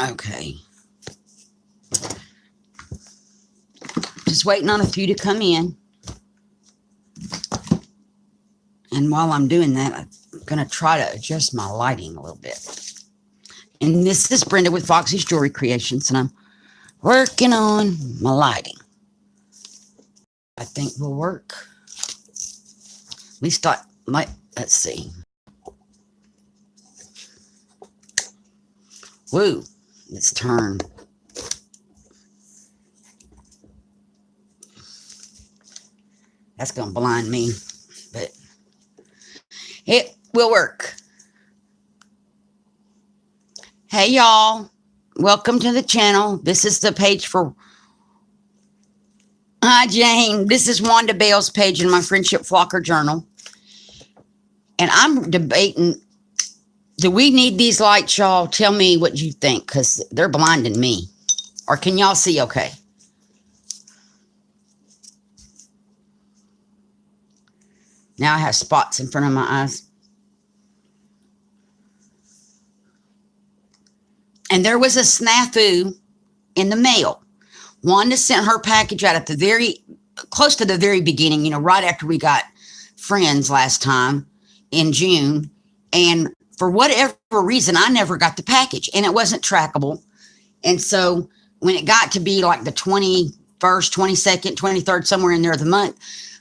Okay. Just waiting on a few to come in. And while I'm doing that, I'm going to try to adjust my lighting a little bit. And this is Brenda with Foxy's Jewelry Creations, and I'm working on my lighting. I think will work. At least I might. Let's see. Woo. Let's turn. That's going to blind me, but it will work. Hey, y'all. Welcome to the channel. This is the page for... Hi, Jane. This is Wanda Bale's page in my Friendship Flocker Journal. And I'm debating, do we need these lights, y'all? Tell me what you think, because they're blinding me. Or can y'all see okay? Now I have spots in front of my eyes. And there was a snafu in the mail. Wanda sent her package out at the close to the very beginning, you know, right after we got friends last time in June. And for whatever reason, I never got the package and it wasn't trackable. And so when it got to be like the 21st, 22nd, 23rd, somewhere in there of the month,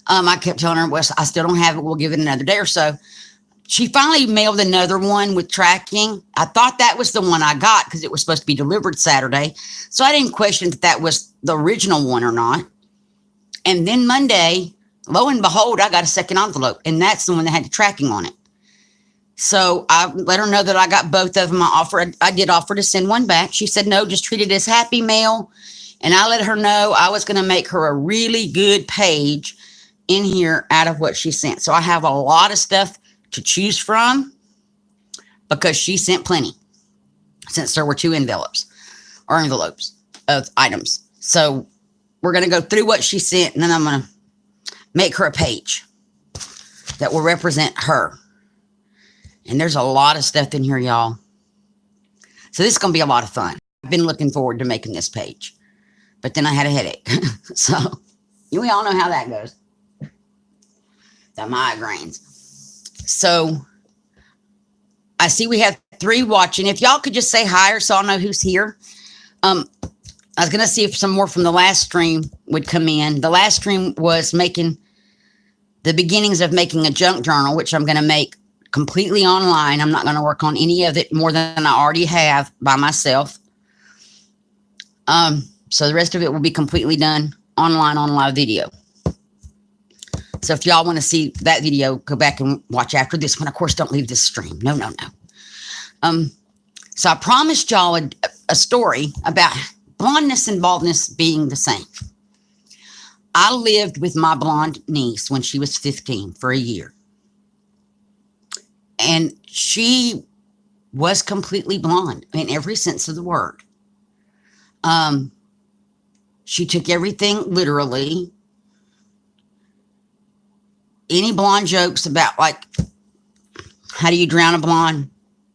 I kept telling her, well, I still don't have it. We'll give it another day or so. She finally mailed another one with tracking. I thought that was the one I got because it was supposed to be delivered Saturday. So I didn't question if that was the original one or not. And then Monday, lo and behold, I got a second envelope. And that's the one that had the tracking on it. So I let her know that I got both of them. I did offer to send one back. She said, no, just treat it as happy mail. And I let her know I was going to make her a really good page in here out of what she sent. So I have a lot of stuff to choose from because she sent plenty since there were two envelopes of items. So we're going to go through what she sent and then I'm going to make her a page that will represent her. And there's a lot of stuff in here, y'all. So this is going to be a lot of fun. I've been looking forward to making this page, but then I had a headache. So we all know how that goes. The migraines. So I see we have 3 watching. If y'all could just say hi or so I'll know who's here. I was going to see if some more from the last stream would come in. The last stream was making the beginnings of making a junk journal, which I'm going to make completely online. I'm not going to work on any of it more than I already have by myself. So the rest of it will be completely done online on live video. So if y'all want to see that video, go back and watch after this one. Of course, don't leave this stream. No. So I promised y'all a story about blondness and baldness being the same. I lived with my blonde niece when she was 15 for a year. And she was completely blonde in every sense of the word. She took everything literally. Any blonde jokes about, like, how do you drown a blonde?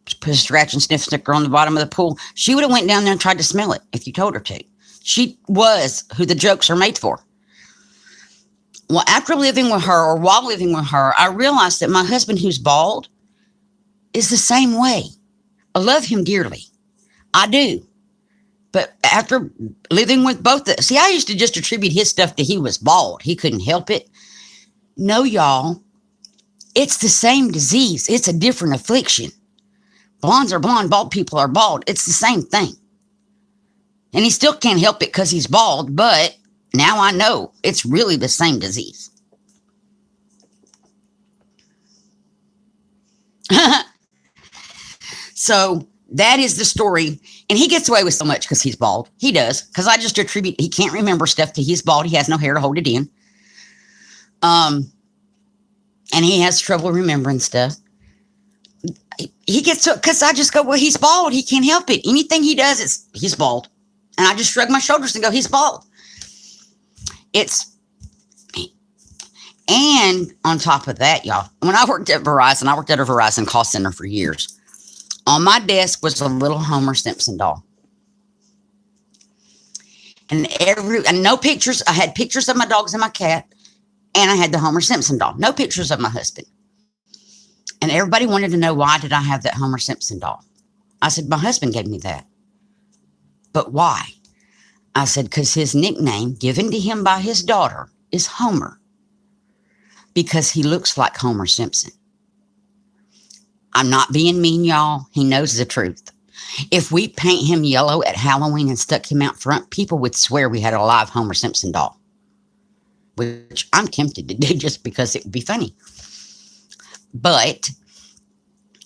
Just put a scratch and sniff sticker on the bottom of the pool. She would have went down there and tried to smell it if you told her to. She was who the jokes are made for. Well, after living with her, or while living with her, I realized that my husband, who's bald, is the same way. I love him dearly. I do. But after living with both, I used to just attribute his stuff to he was bald. He couldn't help it. No, y'all, it's the same disease. It's a different affliction. Blondes are blonde, bald people are bald. It's the same thing. And he still can't help it because he's bald, but now I know it's really the same disease. So that is the story. And he gets away with so much because he's bald. He does. Because I just attribute, he can't remember stuff to he's bald. He has no hair to hold it in. And he has trouble remembering stuff. He gets to, because I just go, well, he's bald. He can't help it. Anything he does, he's bald. And I just shrug my shoulders and go, he's bald. And on top of that, y'all, when I worked at Verizon, a Verizon call center for years. On my desk was a little Homer Simpson doll. And no pictures. I had pictures of my dogs and my cat, and I had the Homer Simpson doll. No pictures of my husband. And everybody wanted to know, why did I have that Homer Simpson doll? I said, my husband gave me that. But why? I said, because his nickname given to him by his daughter is Homer, because he looks like Homer Simpson. I'm not being mean, y'all. He knows the truth. If we paint him yellow at Halloween and stuck him out front, people would swear we had a live Homer Simpson doll, which I'm tempted to do just because it would be funny. But,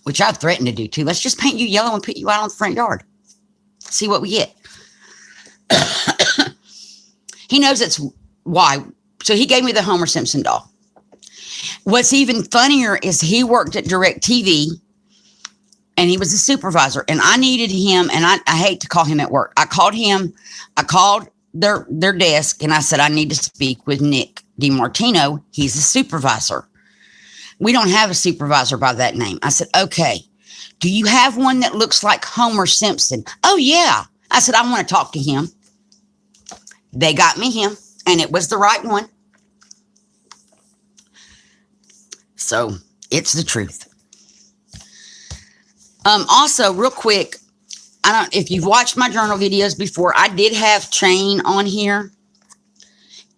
which I've threatened to do too. Let's just paint you yellow and put you out on the front yard. See what we get. He knows it's why. So he gave me the Homer Simpson doll. What's even funnier is he worked at DirecTV, and he was a supervisor, and I needed him, and I hate to call him at work. I called their desk, and I said, I need to speak with Nick DiMartino. He's a supervisor. We don't have a supervisor by that name. I said, okay, do you have one that looks like Homer Simpson? Oh, yeah. I said, I want to talk to him. They got me him, and it was the right one. So it's the truth. Also, real quick, if you've watched my journal videos before, I did have chain on here,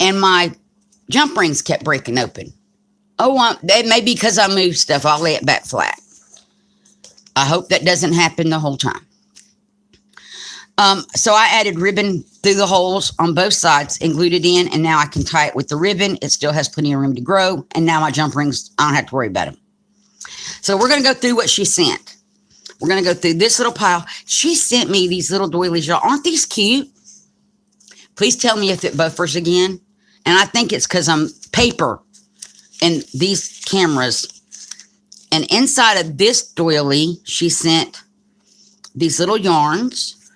and my jump rings kept breaking open. Oh, it may be because I moved stuff. I'll lay it back flat. I hope that doesn't happen the whole time. So I added ribbon through the holes on both sides and glued it in, and now I can tie it with the ribbon. It still has plenty of room to grow, and now my jump rings, I don't have to worry about them. So we're going to go through what she sent. We're going to go through this little pile. She sent me these little doilies, y'all. Aren't these cute? Please tell me if it buffers again. And I think it's because I'm paper in these cameras. And inside of this doily, she sent these little yarns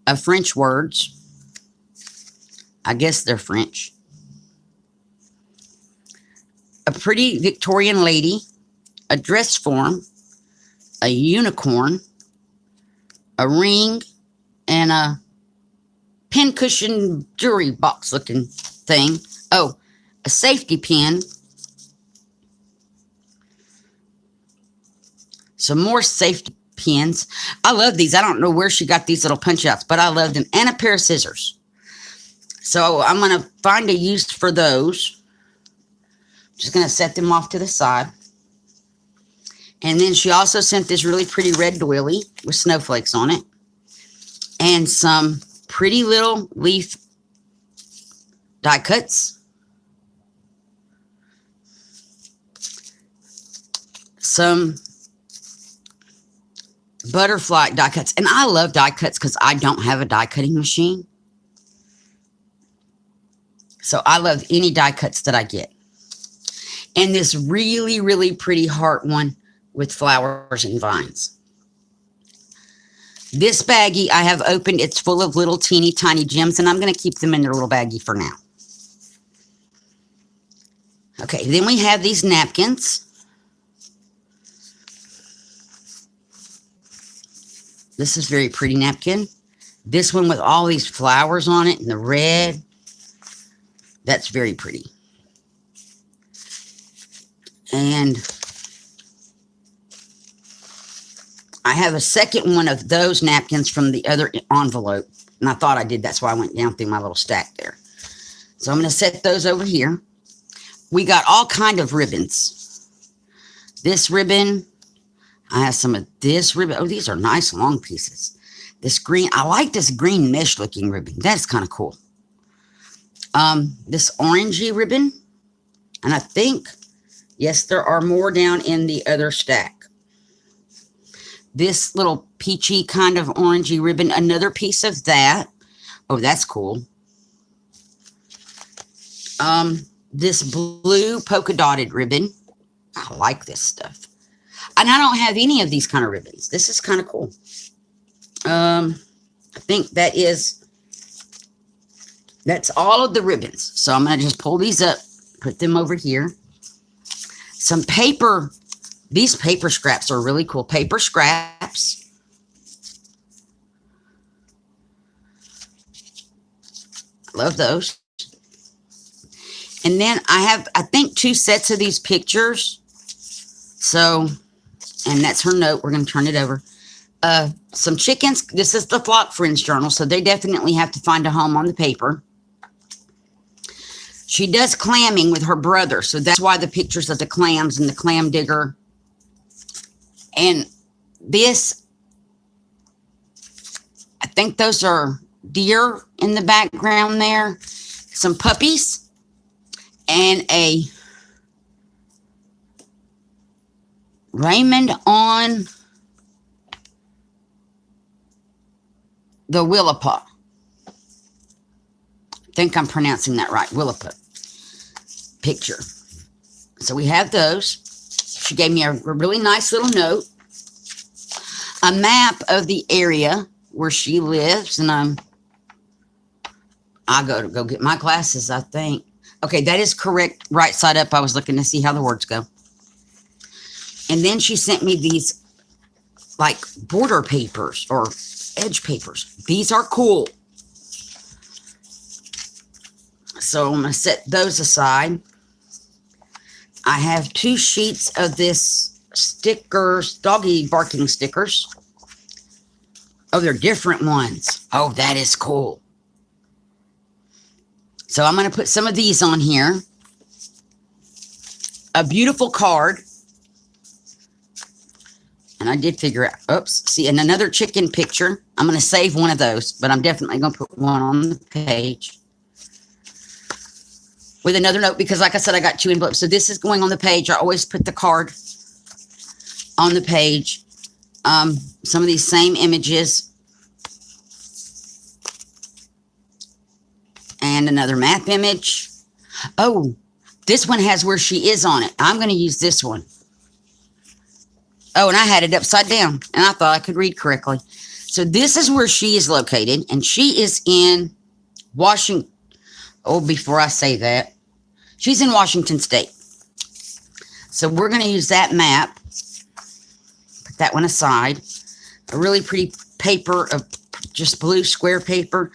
of French words. I guess they're French. A pretty Victorian lady, a dress form, a unicorn, a ring, and a pincushion jewelry box looking thing. Oh, a safety pin. Some more safety pins. I love these. I don't know where she got these little punch outs, but I love them. And a pair of scissors. So I'm going to find a use for those. Just going to set them off to the side. And then she also sent this really pretty red doily with snowflakes on it. And some pretty little leaf die cuts. Some butterfly die cuts. And I love die cuts because I don't have a die cutting machine. So I love any die cuts that I get. And this really, really pretty heart one with flowers and vines. This baggie I have opened. It's full of little teeny tiny gems, and I'm going to keep them in their little baggie for now. Okay, then we have these napkins. This is very pretty napkin. This one with all these flowers on it and the red. That's very pretty. And I have a second one of those napkins from the other envelope. And I thought I did. That's why I went down through my little stack there. So I'm going to set those over here. We got all kind of ribbons. This ribbon. I have some of this ribbon. Oh, these are nice long pieces. This green. I like this green mesh looking ribbon. That's kind of cool. This orangey ribbon. And I think, yes, there are more down in the other stack. This little peachy kind of orangey ribbon. Another piece of that. Oh, that's cool. This blue polka dotted ribbon. I like this stuff. And I don't have any of these kind of ribbons. This is kind of cool. I think that's all of the ribbons. So I'm going to just pull these up, put them over here. Some paper. These paper scraps are really cool. Paper scraps. Love those. And then I have, I think, 2 sets of these pictures. So, and that's her note. We're going to turn it over. Some chickens. This is the Flock Friends journal, so they definitely have to find a home on the paper. She does clamming with her brother, so that's why the pictures of the clams and the clam digger. And this, I think those are deer in the background there. Some puppies and a Raymond on the Willapa. I think I'm pronouncing that right. Willapa picture. So we have those. She gave me a really nice little note. A map of the area where she lives. And I go get my glasses, I think. Okay, that is correct. Right side up. I was looking to see how the words go. And then she sent me these like border papers or edge papers. These are cool. So I'm going to set those aside. I have 2 sheets of this stickers, doggy barking stickers. Oh, they're different ones. Oh, that is cool. So I'm going to put some of these on here. A beautiful card. And I did figure out, oops, see, and another chicken picture. I'm going to save one of those, but I'm definitely going to put one on the page. With another note, because like I said, I got 2 envelopes. So this is going on the page. I always put the card on the page. Some of these same images. And another map image. Oh, this one has where she is on it. I'm going to use this one. Oh, and I had it upside down, and I thought I could read correctly. So this is where she is located, and she is in Washington. Oh, before I say that, she's in Washington State. So we're going to use that map. Put that one aside. A really pretty paper of just blue square paper.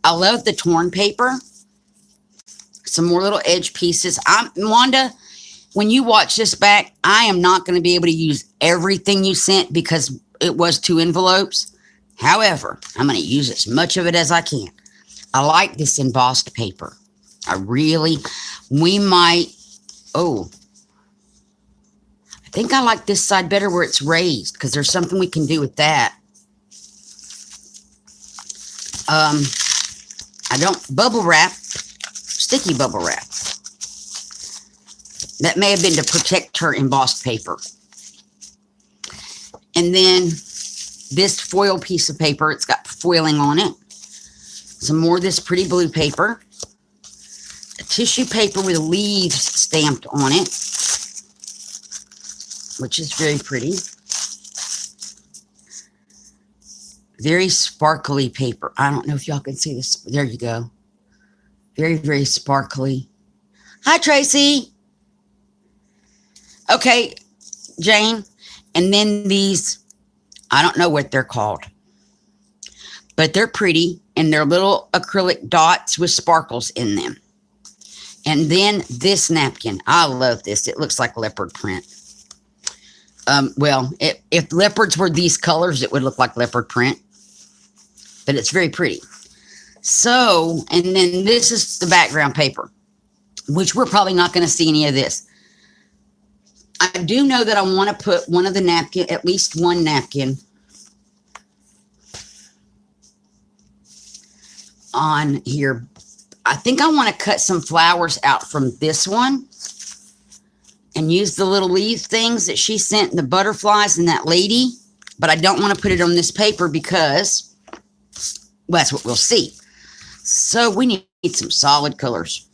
I love the torn paper. Some more little edge pieces. Wanda, when you watch this back, I am not going to be able to use everything you sent because it was 2 envelopes. However, I'm going to use as much of it as I can. I like this embossed paper. We might, I think I like this side better where it's raised because there's something we can do with that. I don't bubble wrap, sticky bubble wrap. That may have been to protect her embossed paper. And then this foil piece of paper, it's got foiling on it. Some more of this pretty blue paper. A tissue paper with leaves stamped on it, which is very pretty. Very sparkly paper. I don't know if y'all can see this. There you go. Very, very sparkly. Hi, Tracy. Okay, Jane. And then these, I don't know what they're called, but they're pretty, and they're little acrylic dots with sparkles in them. And then this napkin. I love this. It looks like leopard print. If leopards were these colors, it would look like leopard print. But it's very pretty. So, and then this is the background paper, which we're probably not going to see any of this. I do know that I want to put one of the napkin, at least one napkin, on here. I think I want to cut some flowers out from this one and use the little leaf things that she sent, the butterflies and that lady. But I don't want to put it on this paper because, well, that's what we'll see. So we need some solid colors.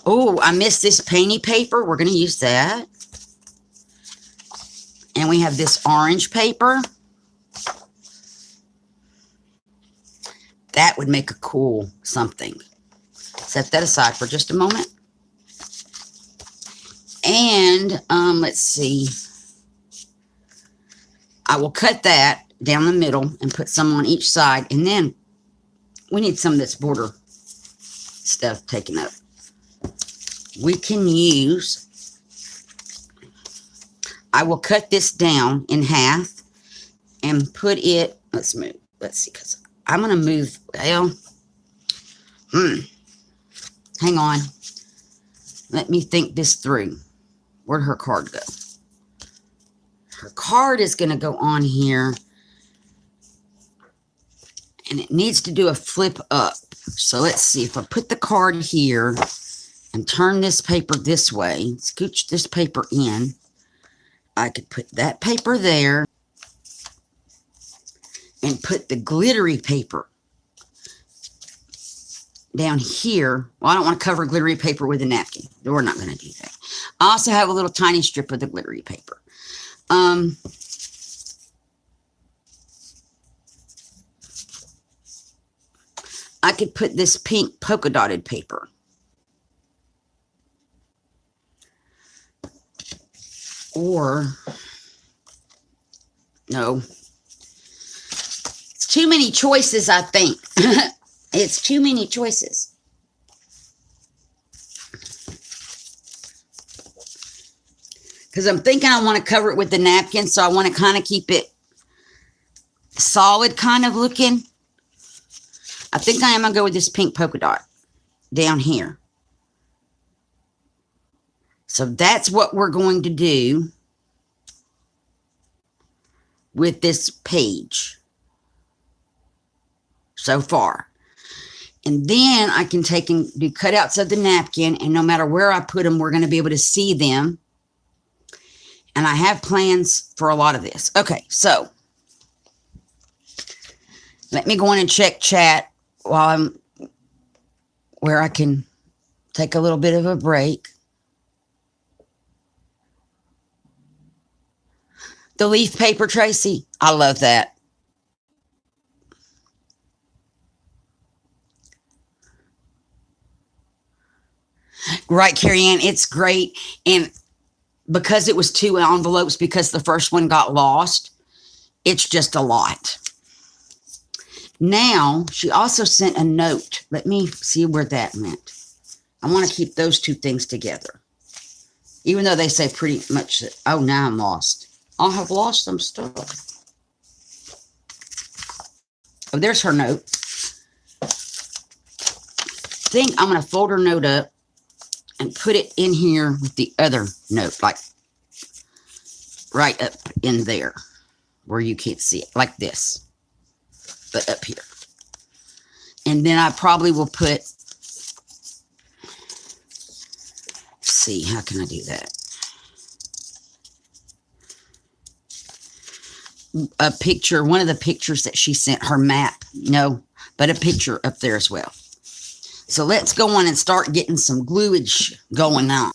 Oh, I missed this painty paper. We're going to use that. And we have this orange paper. That would make a cool something. Set that aside for just a moment. And let's see. I will cut that down the middle and put some on each side. And then we need some of this border stuff taken up. We can use, I will cut this down in half and put it, let's move, let's see, because I'm going to move, well, hang on. Let me think this through. Where'd her card go? Her card is going to go on here, and it needs to do a flip up. So let's see, if I put the card here and turn this paper this way, scooch this paper in, I could put that paper there and put the glittery paper down here. Well, I don't want to cover glittery paper with a napkin. We're not going to do that. I also have a little tiny strip of the glittery paper. I could put this pink polka dotted paper. Or, no. It's too many choices, I think. It's too many choices. Because I'm thinking I want to cover it with the napkin, so I want to kind of keep it solid kind of looking. I think I am going to go with this pink polka dot down here. So that's what we're going to do with this page so far. And then I can take and do cutouts of the napkin, and no matter where I put them, we're going to be able to see them. And I have plans for a lot of this. Okay, so let me go in and check chat while I'm where I can take a little bit of a break. The leaf paper, Tracy. I love that. Right, Carrie Ann, it's great. And because it was 2 envelopes, because the first one got lost, it's just a lot. Now, she also sent a note. Let me see where that went. I want to keep those two things together. Even though they say pretty much that, oh, now I'm lost. I have lost some stuff. Oh, there's her note. I think I'm going to fold her note up and put it in here with the other note, like right up in there where you can't see it, like this, but up here. And then I probably will put, let's see, how can I do that? A picture, one of the pictures that she sent, her map, no, but a picture up there as well. So let's go on and start getting some gluage going on.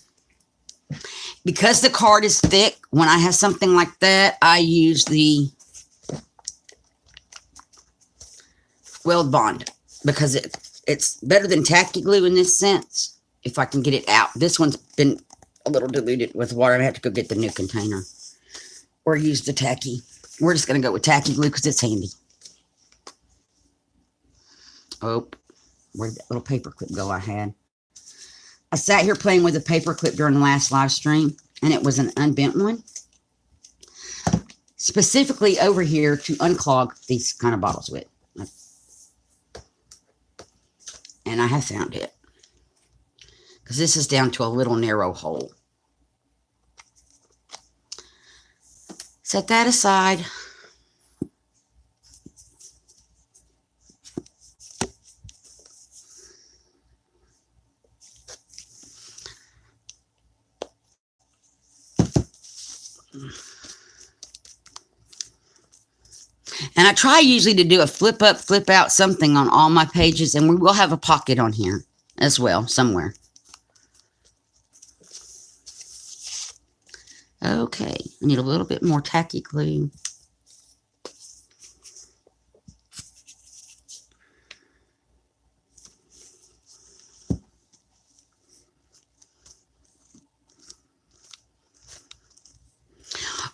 Because the card is thick, when I have something like that, I use the Weld Bond because it's better than tacky glue in this sense, if I can get it out. This one's been a little diluted with water. I have to go get the new container or use the tacky. We're just going to go with tacky glue because it's handy. Oh, where'd that little paper clip go I had? I sat here playing with a paper clip during the last live stream, and it was an unbent one. Specifically over here to unclog these kind of bottles with. And I have found it. Because this is down to a little narrow hole. Set that aside. And I try usually to do a flip up, flip out something on all my pages. And we will have a pocket on here as well, somewhere. Okay, I need a little bit more tacky glue.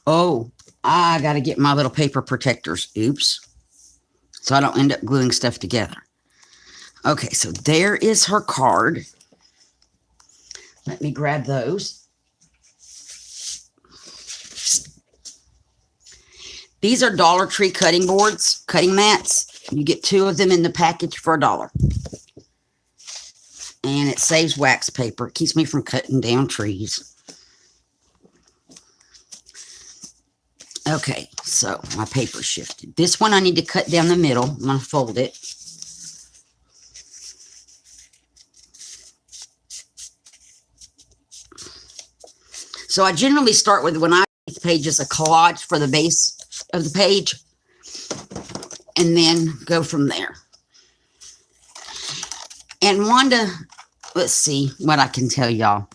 Oh, I got to get my little paper protectors. Oops. So I don't end up gluing stuff together. Okay, so there is her card. Let me grab those. These are Dollar Tree cutting boards, cutting mats. You get 2 of them in the package for $1. And it saves wax paper. It keeps me from cutting down trees. Okay, so my paper shifted. This one I need to cut down the middle. I'm going to fold it. So I generally start with, when I make the page, just a collage for the base of the page, and then go from there. And Wanda, let's see what I can tell y'all.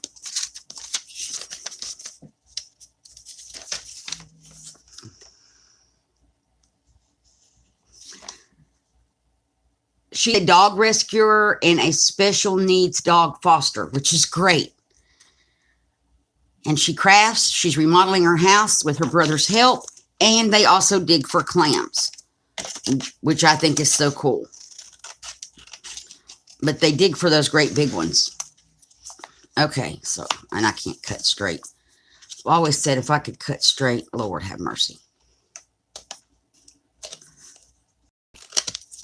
She's a dog rescuer and a special needs dog foster, which is great. And she crafts. She's remodeling her house with her brother's help. And they also dig for clams, which I think is so cool. But they dig for those great big ones. Okay, so, and I can't cut straight. I always said if I could cut straight, Lord have mercy.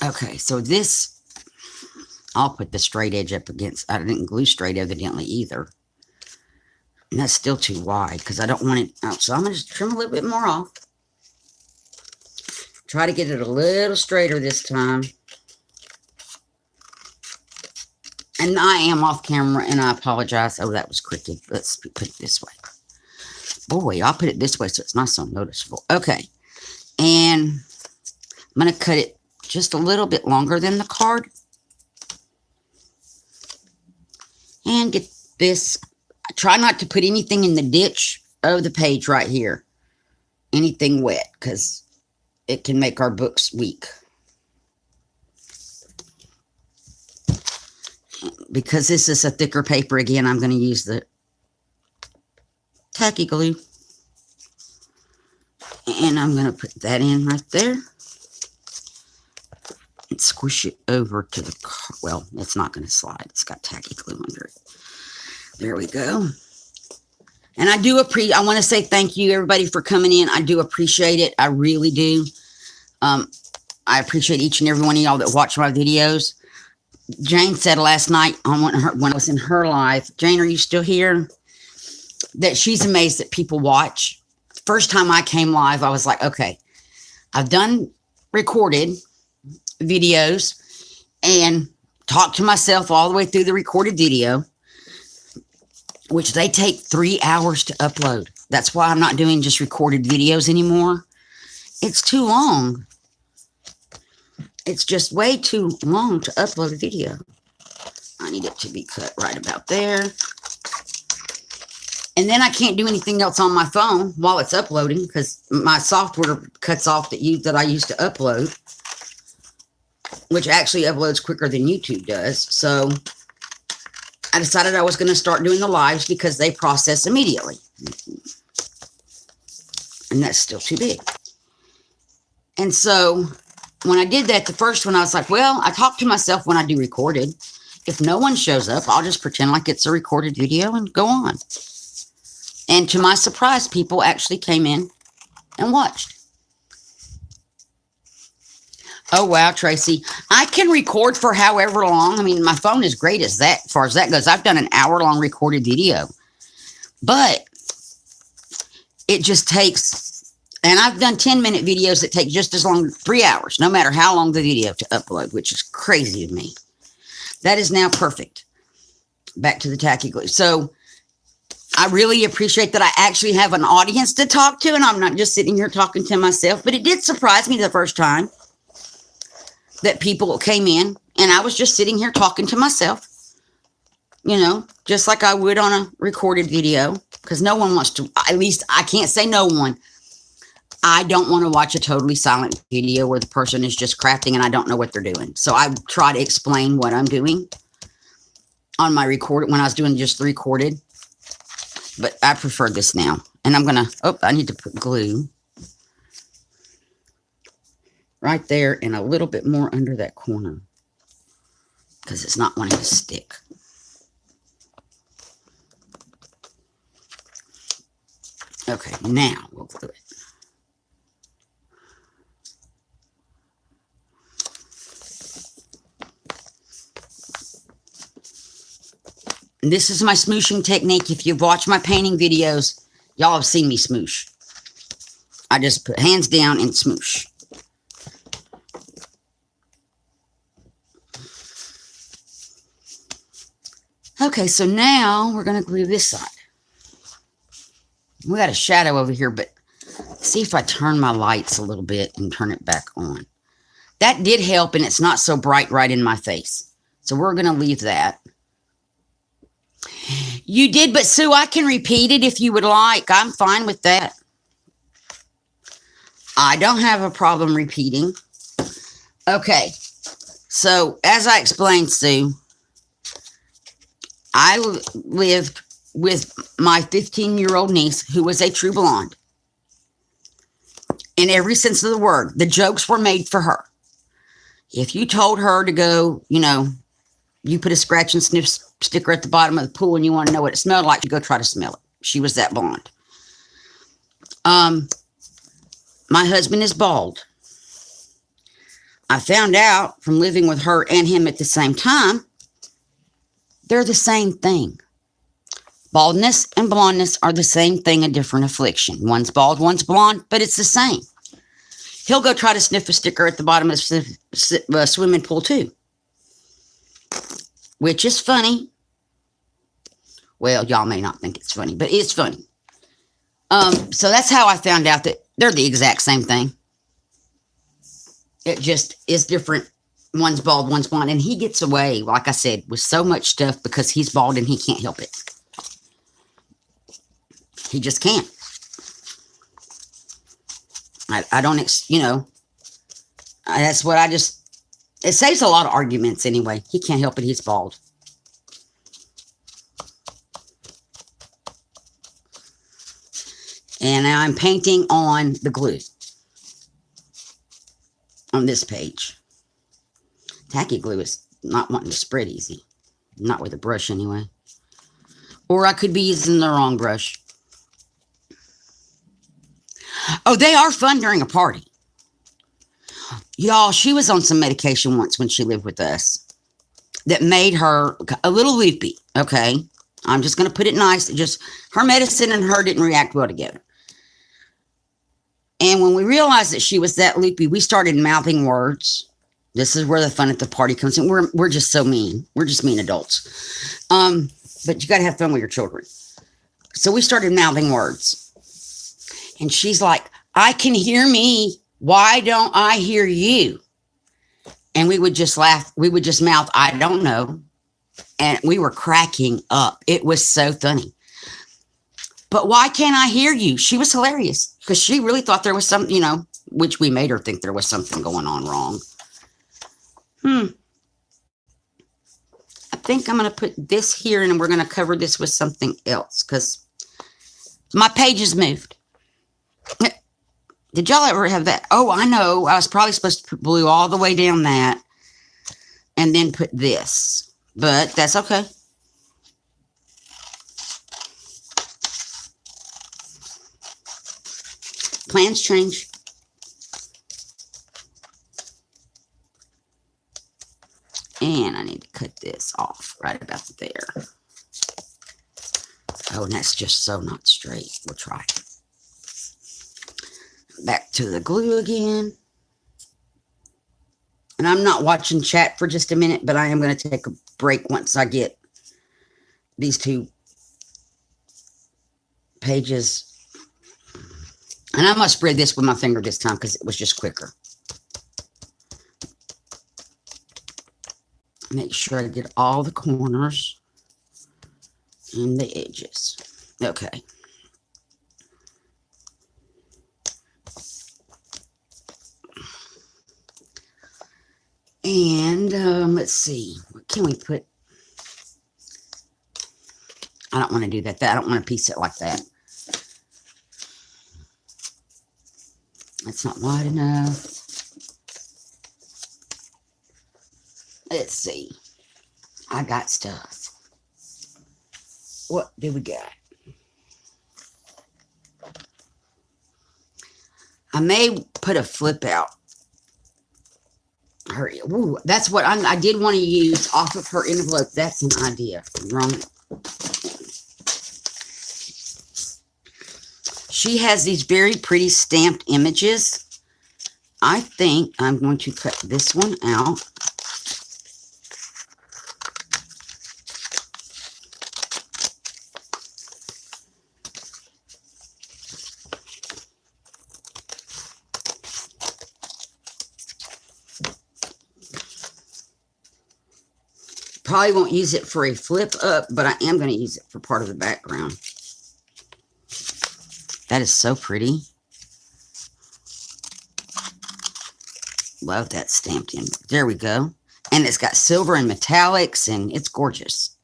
Okay, so this, I'll put the straight edge up against, I didn't glue straight evidently either. And that's still too wide because I don't want it out. So I'm going to just trim a little bit more off. Try to get it a little straighter this time. And I am off camera and I apologize. Oh, that was crooked. Let's put it this way. Boy, I'll put it this way so it's not so noticeable. Okay. And I'm going to cut it just a little bit longer than the card. And get this. I try not to put anything in the ditch of the page right here. Anything wet, because it can make our books weak. Because this is a thicker paper, again, I'm going to use the tacky glue. And I'm going to put that in right there. And squish it over to the, well, it's not going to slide. It's got tacky glue under it. There we go. And I do appreciate, I want to say thank you, everybody, for coming in. I do appreciate it. I really do. I appreciate each and every one of y'all that watch my videos. Jane said last night on when I was in her live, Jane, are you still here? That she's amazed that people watch. First time I came live, I was like, okay, I've done recorded videos and talked to myself all the way through the recorded video, which they take 3 hours to upload. That's why I'm not doing just recorded videos anymore. It's too long. It's just way too long to upload a video. I need it to be cut right about there. And then I can't do anything else on my phone while it's uploading because my software cuts off that I use to upload, which actually uploads quicker than YouTube does. So I decided I was going to start doing the lives because they process immediately. And that's still too big. And so when I did that, the first one, I was like, well, I talk to myself when I do recorded. If no one shows up, I'll just pretend like it's a recorded video and go on. And to my surprise, people actually came in and watched. Oh, wow, Tracy. I can record for however long. I mean, my phone is great as far as that goes. I've done an hour-long recorded video. But it just takes, and I've done 10-minute videos that take just as long, 3 hours, no matter how long the video to upload, which is crazy to me. That is now perfect. Back to the tacky glue. So I really appreciate that I actually have an audience to talk to, and I'm not just sitting here talking to myself. But it did surprise me the first time that people came in, and I was just sitting here talking to myself, you know, just like I would on a recorded video, because no one wants to, at least I can't say no one. I don't want to watch a totally silent video where the person is just crafting and I don't know what they're doing. So I try to explain what I'm doing on my record when I was doing just the recorded, but I prefer this now. And I'm going to, oh, I need to put glue right there and a little bit more under that corner. because it's not wanting to stick. Okay, now we'll glue it. This is my smooshing technique. If you've watched my painting videos, y'all have seen me smoosh. I just put hands down and smoosh. Okay, so now we're going to glue this side. We got a shadow over here, but see if I turn my lights a little bit and turn it back on. That did help, and it's not so bright right in my face. So we're going to leave that. You did, but Sue, I can repeat it if you would like. I'm fine with that. I don't have a problem repeating. Okay, so as I explained, Sue, I lived with my 15-year-old niece who was a true blonde. In every sense of the word, the jokes were made for her. If you told her to go, you know, you put a scratch and sniff sticker at the bottom of the pool and you want to know what it smelled like, you go try to smell it. She was that blonde. My husband is bald. I found out from living with her and him at the same time, they're the same thing. Baldness and blondness are the same thing, a different affliction. One's bald, one's blonde, but it's the same. He'll go try to sniff a sticker at the bottom of the swimming pool too. Which is funny. Well, y'all may not think it's funny, but it's funny. So that's how I found out that they're the exact same thing. It just is different. One's bald, one's blonde. And he gets away, like I said, with so much stuff because he's bald and he can't help it. He just can't. I don't, you know, that's what I just, it saves a lot of arguments anyway. He can't help it. He's bald. And now I'm painting on the glue on this page. Tacky glue is not wanting to spread easy. Not with a brush anyway. Or I could be using the wrong brush. Oh, they are fun during a party. Y'all, she was on some medication once when she lived with us that made her a little loopy, okay? I'm just going to put it nice. Just her medicine and her didn't react well together. And when we realized that she was that loopy, we started mouthing words. This is where the fun at the party comes in. We're just so mean. We're just mean adults. But you got to have fun with your children. So we started mouthing words. And she's like, I can hear me. Why don't I hear you? And we would just laugh. We would just mouth, I don't know. And we were cracking up. It was so funny. But why can't I hear you? She was hilarious because she really thought there was something, you know, which we made her think there was something going on wrong. I think I'm going to put this here and we're going to cover this with something else because my pages moved. Did y'all ever have that? Oh, I know. I was probably supposed to put blue all the way down that and then put this, but that's okay. Plans change. And I need to cut this off right about there. Oh, and that's just so not straight. We'll try. Back to the glue again. And I'm not watching chat for just a minute, but I am going to take a break once I get these two pages. And I'm going to spread this with my finger this time because it was just quicker. Make sure I get all the corners and the edges. Okay. And let's see. What can we put? I don't want to do that. I don't want to piece it like that. That's not wide enough. Let's see. I got stuff. What do we got? I may put a flip out. Hurry. Ooh, that's what I did want to use off of her envelope. That's an idea. Wrong. She has these very pretty stamped images. I think I'm going to cut this one out. Probably won't use it for a flip up, but I am going to use it for part of the background. That is so pretty. Love that stamped in. There we go. And it's got silver and metallics, and it's gorgeous.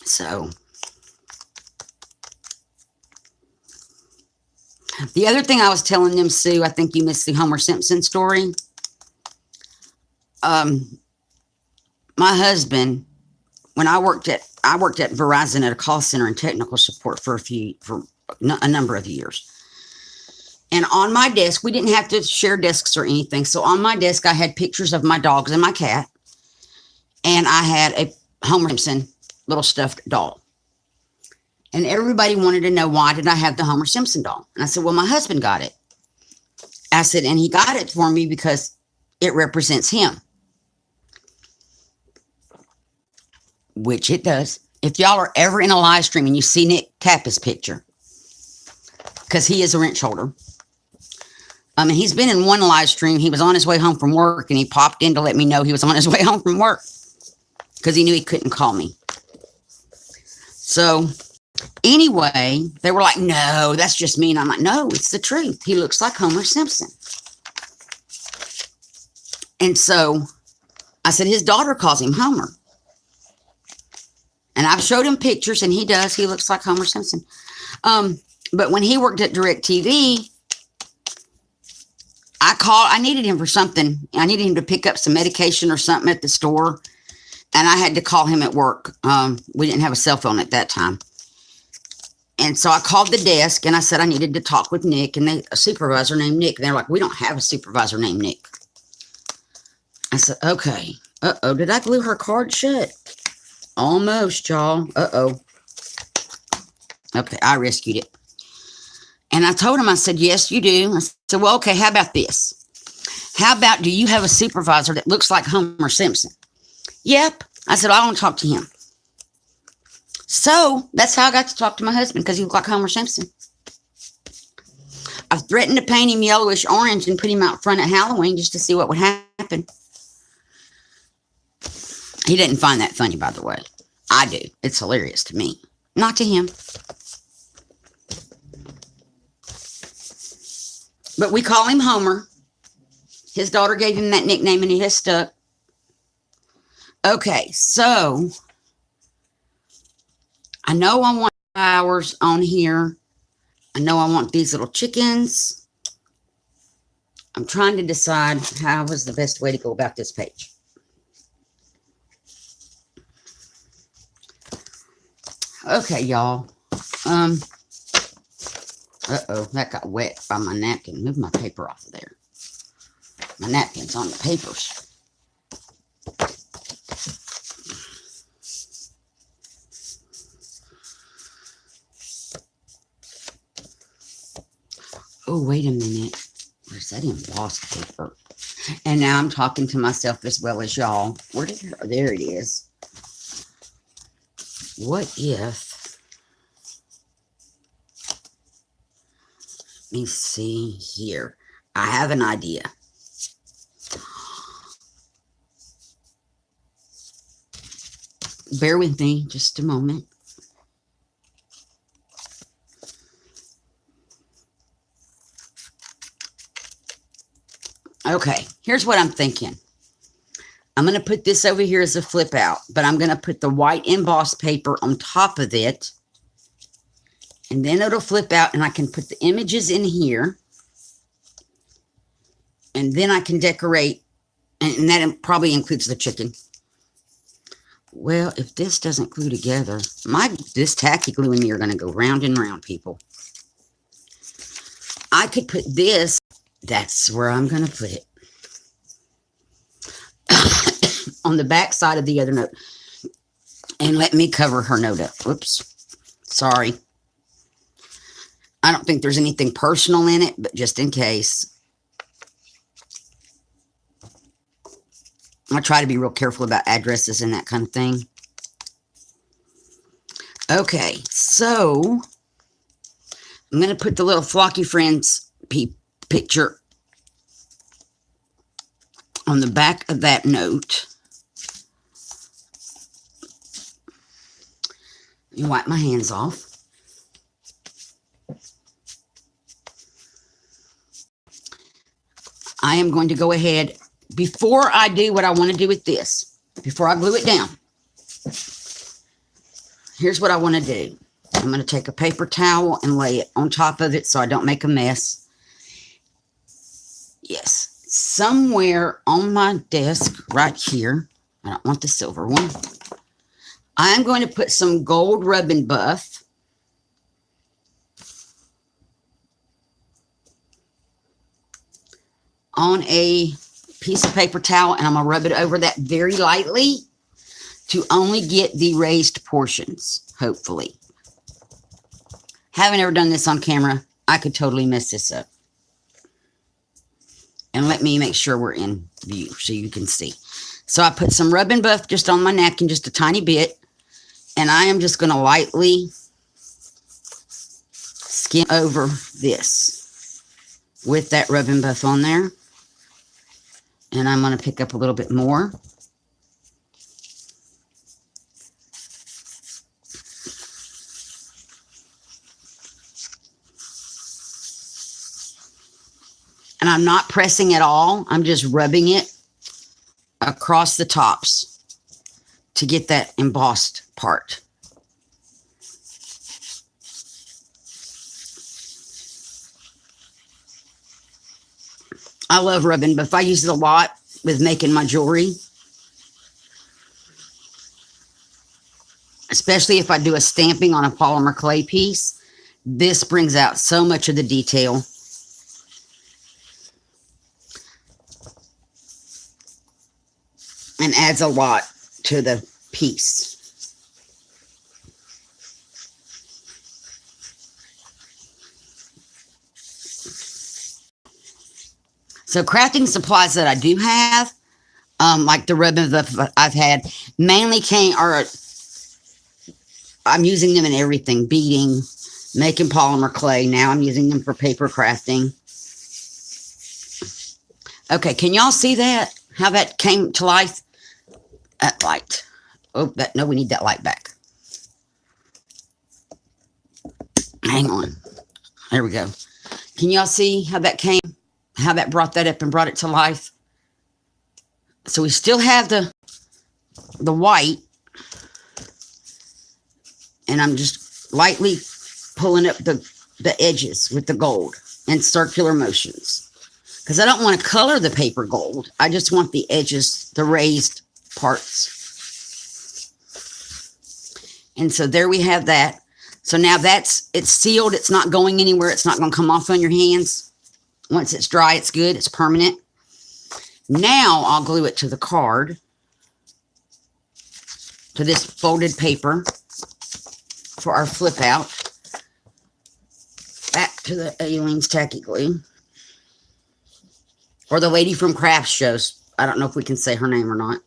So, the other thing I was telling them, Sue, I think you missed the Homer Simpson story. My husband, when I worked at Verizon at a call center and technical support for a number of years. And on my desk, we didn't have to share desks or anything. So on my desk, I had pictures of my dogs and my cat. And I had a Homer Simpson little stuffed doll. And everybody wanted to know, why did I have the Homer Simpson doll? And I said, well, my husband got it. I said, and he got it for me because it represents him. Which it does. If y'all are ever in a live stream and you see Nick, tap his picture. Because he is a wrench holder. He's been in one live stream. He was on his way home from work and he popped in to let me know he was on his way home from work. Because he knew he couldn't call me. So, anyway, they were like, no, that's just me. And I'm like, no, it's the truth. He looks like Homer Simpson. And so, I said, his daughter calls him Homer. And I've showed him pictures, and he does. He looks like Homer Simpson. But when he worked at DirecTV, I needed him for something. I needed him to pick up some medication or something at the store. And I had to call him at work. We didn't have a cell phone at that time. And so I called the desk, and I said I needed to talk with Nick, and a supervisor named Nick. And they're like, we don't have a supervisor named Nick. I said, okay. Uh-oh, did I glue her card shut? Almost, y'all. Uh-oh. Okay, I rescued it. And I told him, I said, yes, you do. I said, well, okay, how about this? How about, do you have a supervisor that looks like Homer Simpson? Yep. I said, I want to talk to him. So, that's how I got to talk to my husband, because he looked like Homer Simpson. I threatened to paint him yellowish orange and put him out front at Halloween just to see what would happen. He didn't find that funny, by the way. I do. It's hilarious to me. Not to him. But we call him Homer. His daughter gave him that nickname, and he has stuck. Okay, so I know I want flowers on here. I know I want these little chickens. I'm trying to decide how is the best way to go about this page. Okay, y'all. Uh-oh, that got wet by my napkin. Move my paper off of there. My napkin's on the papers. Oh, wait a minute. Where's that embossed paper? And now I'm talking to myself as well as y'all. There it is. What if, let me see here. I have an idea. Bear with me just a moment. Okay, here's what I'm thinking. I'm going to put this over here as a flip out, but I'm going to put the white embossed paper on top of it And then it'll flip out and I can put the images in here. And then I can decorate, and that probably includes the chicken. Well, if this doesn't glue together, this tacky glue and me are going to go round and round, people. I could put this, that's where I'm going to put it. On the back side of the other note. And let me cover her note up. Whoops. Sorry. I don't think there's anything personal in it, but just in case. I try to be real careful about addresses and that kind of thing. Okay, so I'm going to put the little Flocky Friends picture on the back of that note. Let me wipe my hands off. I am going to go ahead, before I do what I want to do with this, before I glue it down, here's what I want to do. I'm going to take a paper towel and lay it on top of it so I don't make a mess. Yes, somewhere on my desk right here, I don't want the silver one, I'm going to put some gold rubbing buff on a piece of paper towel, and I'm going to rub it over that very lightly to only get the raised portions, hopefully. Haven't ever done this on camera. I could totally mess this up. And let me make sure we're in view so you can see. So I put some rubbing buff just on my napkin, just a tiny bit. And I am just going to lightly skim over this with that rubbing buff on there. And I'm going to pick up a little bit more. And I'm not pressing at all. I'm just rubbing it across the tops to get that embossed part. I love rubbing buff. I use it a lot with making my jewelry. Especially if I do a stamping on a polymer clay piece. This brings out so much of the detail. And adds a lot to the piece. So crafting supplies that I do have, like the ribbon that I've had, mainly I'm using them in everything. Beading, making polymer clay. Now I'm using them for paper crafting. Okay, can y'all see that? How that came to life? That light. Oh, no, we need that light back. Hang on. There we go. Can y'all see how that came? How that brought that up and brought it to life? So we still have the white. And I'm just lightly pulling up the edges with the gold in circular motions. Because I don't want to color the paper gold. I just want the edges, the raised parts. And so there we have that. So now it's sealed. It's not going anywhere. It's not going to come off on your hands. Once it's dry, it's good. It's permanent. Now I'll glue it to the card. To this folded paper. For our flip out. Back to the Aleene's Tacky Glue. Or the lady from Craft Shows. I don't know if we can say her name or not.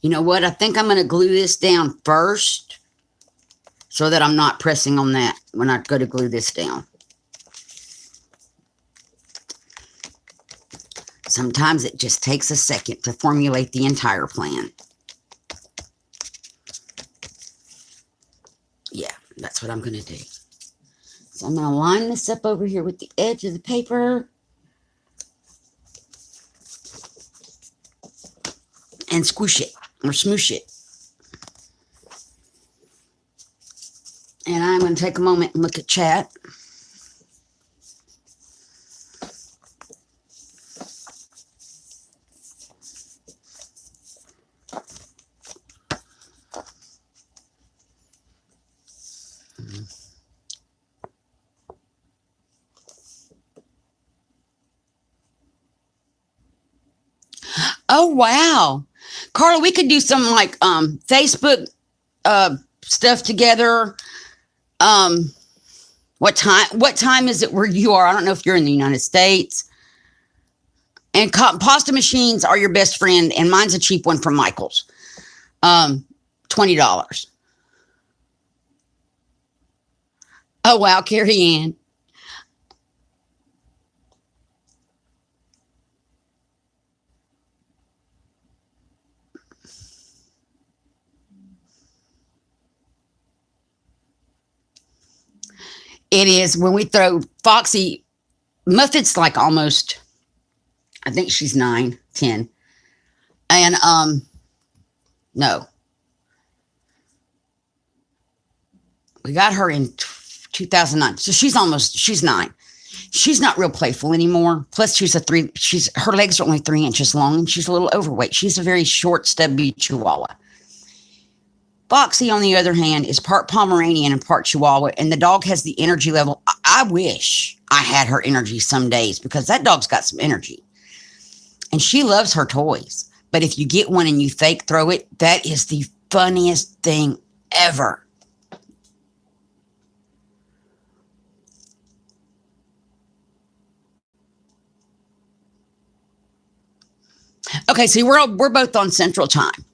You know what? I think I'm going to glue this down first so that I'm not pressing on that when I go to glue this down. Sometimes it just takes a second to formulate the entire plan. That's what I'm going to do. So I'm going to line this up over here with the edge of the paper. And squish it or smoosh it. And I'm going to take a moment and look at chat. Oh, wow. Carla, we could do some like Facebook stuff together. What time is it where you are? I don't know if you're in the United States. And pasta machines are your best friend, and mine's a cheap one from Michael's. $20. Oh wow, Carrie Ann. It is when we throw Foxy. Muffet's like almost, I think she's 9, 10. And no. We got her in 2009. So she's 9. She's not real playful anymore. Plus her legs are only 3 inches long and she's a little overweight. She's a very short, stubby Chihuahua. Foxy, on the other hand, is part Pomeranian and part Chihuahua, and the dog has the energy level. I wish I had her energy some days because that dog's got some energy. And she loves her toys. But if you get one and you fake throw it, that is the funniest thing ever. Okay, so we're both on Central Time.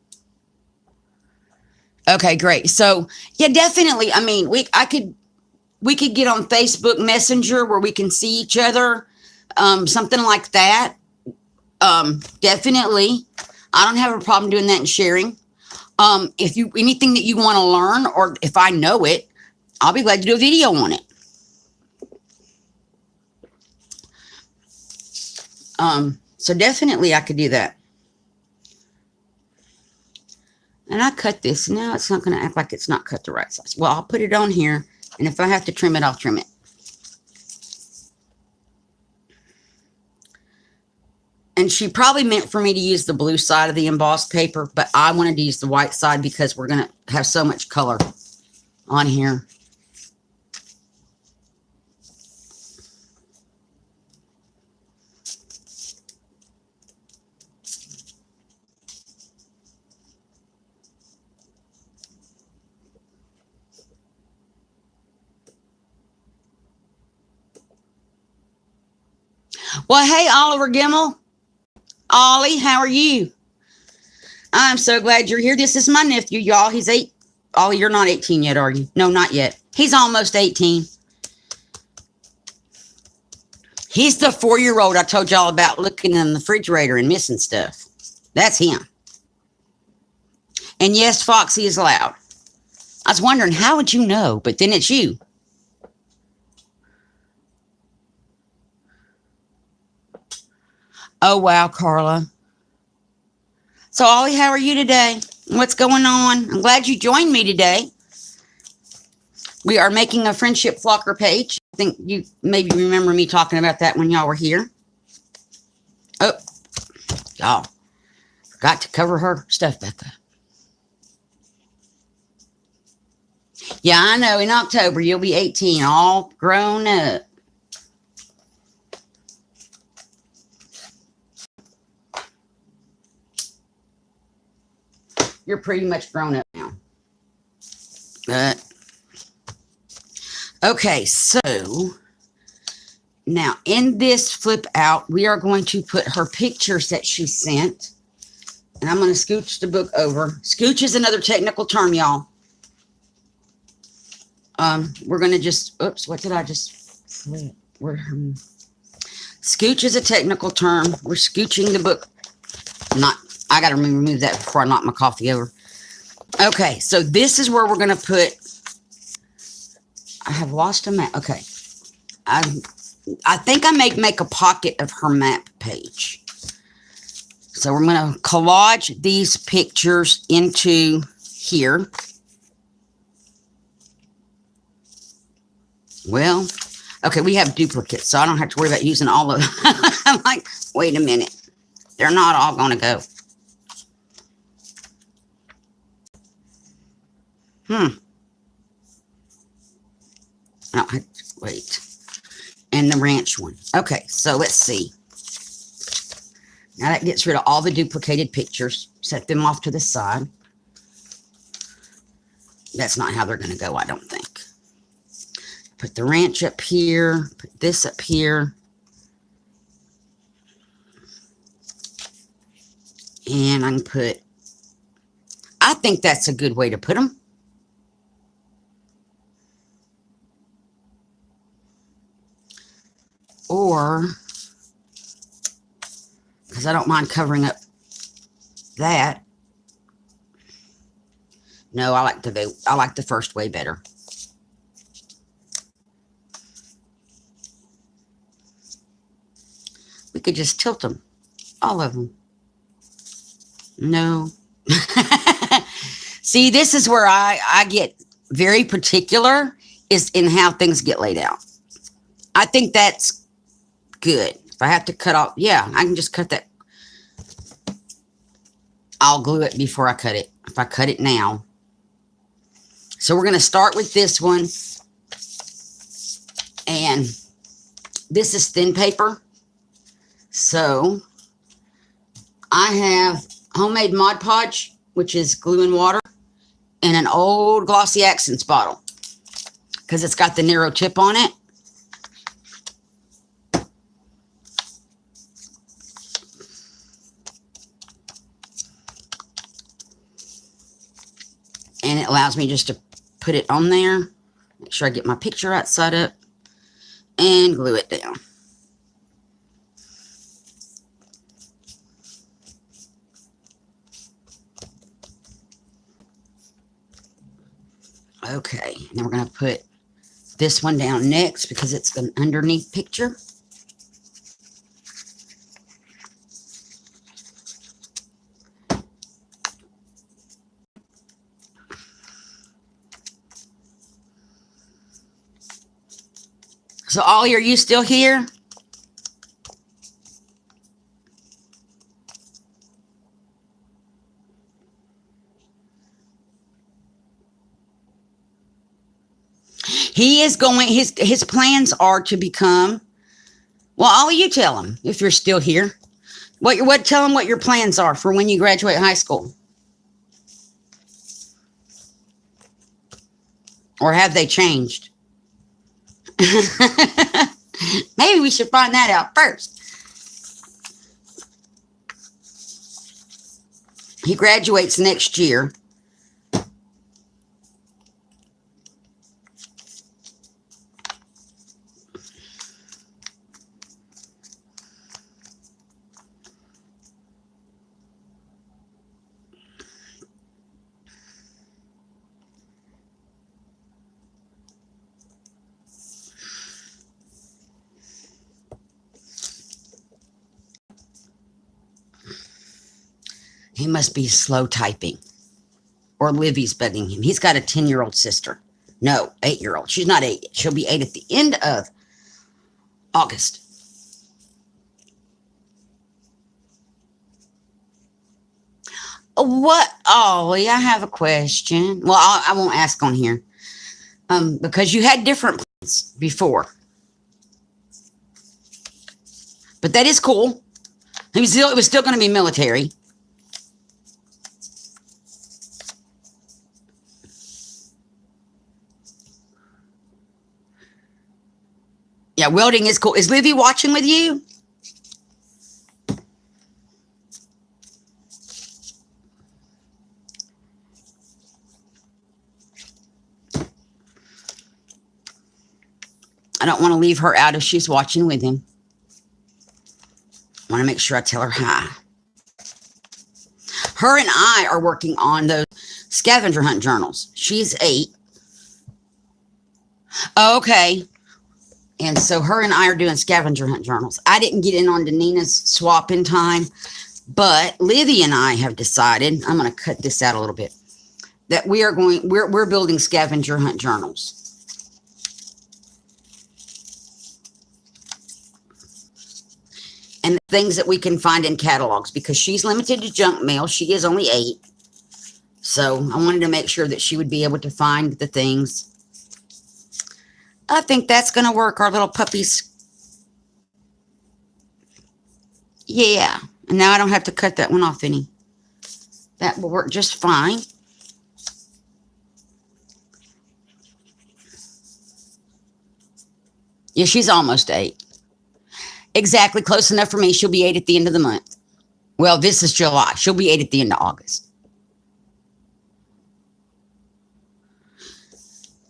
Okay, great. So yeah, definitely. I mean, we could get on Facebook Messenger where we can see each other, something like that. Definitely. I don't have a problem doing that and sharing. If you anything that you want to learn, or if I know it, I'll be glad to do a video on it. So definitely I could do that. And I cut this. Now it's not going to act like it's not cut the right size. Well, I'll put it on here. And if I have to trim it, I'll trim it. And she probably meant for me to use the blue side of the embossed paper. But I wanted to use the white side because we're going to have so much color on here. Well, hey, Oliver Gimmel. Ollie, how are you? I'm so glad you're here. This is my nephew, y'all. He's 8. Ollie, you're not 18 yet, are you? No, not yet. He's almost 18. He's the 4-year-old I told y'all about looking in the refrigerator and missing stuff. That's him. And yes, Foxy is loud. I was wondering, how would you know? But then it's you. Oh, wow, Carla. So, Ollie, how are you today? What's going on? I'm glad you joined me today. We are making a friendship flocker page. I think you maybe remember me talking about that when y'all were here. Oh, y'all. Forgot to cover her stuff back up. Yeah, I know. In October, you'll be 18, all grown up. You're pretty much grown up now. Okay, so now in this flip out, we are going to put her pictures that she sent. And I'm going to scooch the book over. Scooch is another technical term, y'all. We're going to just, oops, what did I just flip? Scooch is a technical term. We're scooching the book. I got to remove that before I knock my coffee over. Okay, so this is where we're going to put I have lost a map. Okay. I think I may make a pocket of her map page. So we're going to collage these pictures into here. Well, okay, we have duplicates, so I don't have to worry about using all of them. I'm like, wait a minute. They're not all going to go. Oh, wait. And the ranch one. Okay, so let's see. Now that gets rid of all the duplicated pictures. Set them off to the side. That's not how they're going to go, I don't think. Put the ranch up here. Put this up here. And I can put... I think that's a good way to put them. Or... because I don't mind covering up that. No, I like the first way better. We could just tilt them, all of them. No. See, this is where I get very particular, is in how things get laid out. I think that's good. If I have to cut off, yeah, I can just cut that. I'll glue it before I cut it. If I cut it now. So we're going to start with this one. And this is thin paper. So I have homemade Mod Podge, which is glue and water, and an old glossy accents bottle because it's got the narrow tip on it. And it allows me just to put it on there. Make sure I get my picture right side up. And glue it down. Okay. Then we're going to put this one down next because it's an underneath picture. So Ollie, are you still here? He is going, his plans are to become, well, Ollie, you tell him if you're still here. Tell him what your plans are for when you graduate high school. Or have they changed? Maybe we should find that out first. He graduates next year. He must be slow typing. Or Livy's bugging him. He's got a 10-year-old sister. No, 8-year-old. She's not 8 yet. She'll be 8 at the end of August. What? Oh, I have a question. Well, I won't ask on here. Because you had different plans before. But that is cool. It was still going to be military. Yeah, welding is cool. Is Livy watching with you? I don't want to leave her out if she's watching with him. I want to make sure I tell her hi. Her and I are working on those scavenger hunt journals. She's 8. Okay. And so her and I are doing scavenger hunt journals. I didn't get in on Nina's swap in time, but Livy and I have decided, I'm going to cut this out a little bit, that we're building scavenger hunt journals. And things that we can find in catalogs, because she's limited to junk mail. She is only 8. So I wanted to make sure that she would be able to find the things. I think that's going to work, our little puppies. Yeah. And now I don't have to cut that one off any. That will work just fine. Yeah, she's almost 8. Exactly, close enough for me. She'll be 8 at the end of the month. Well, this is July. She'll be 8 at the end of August.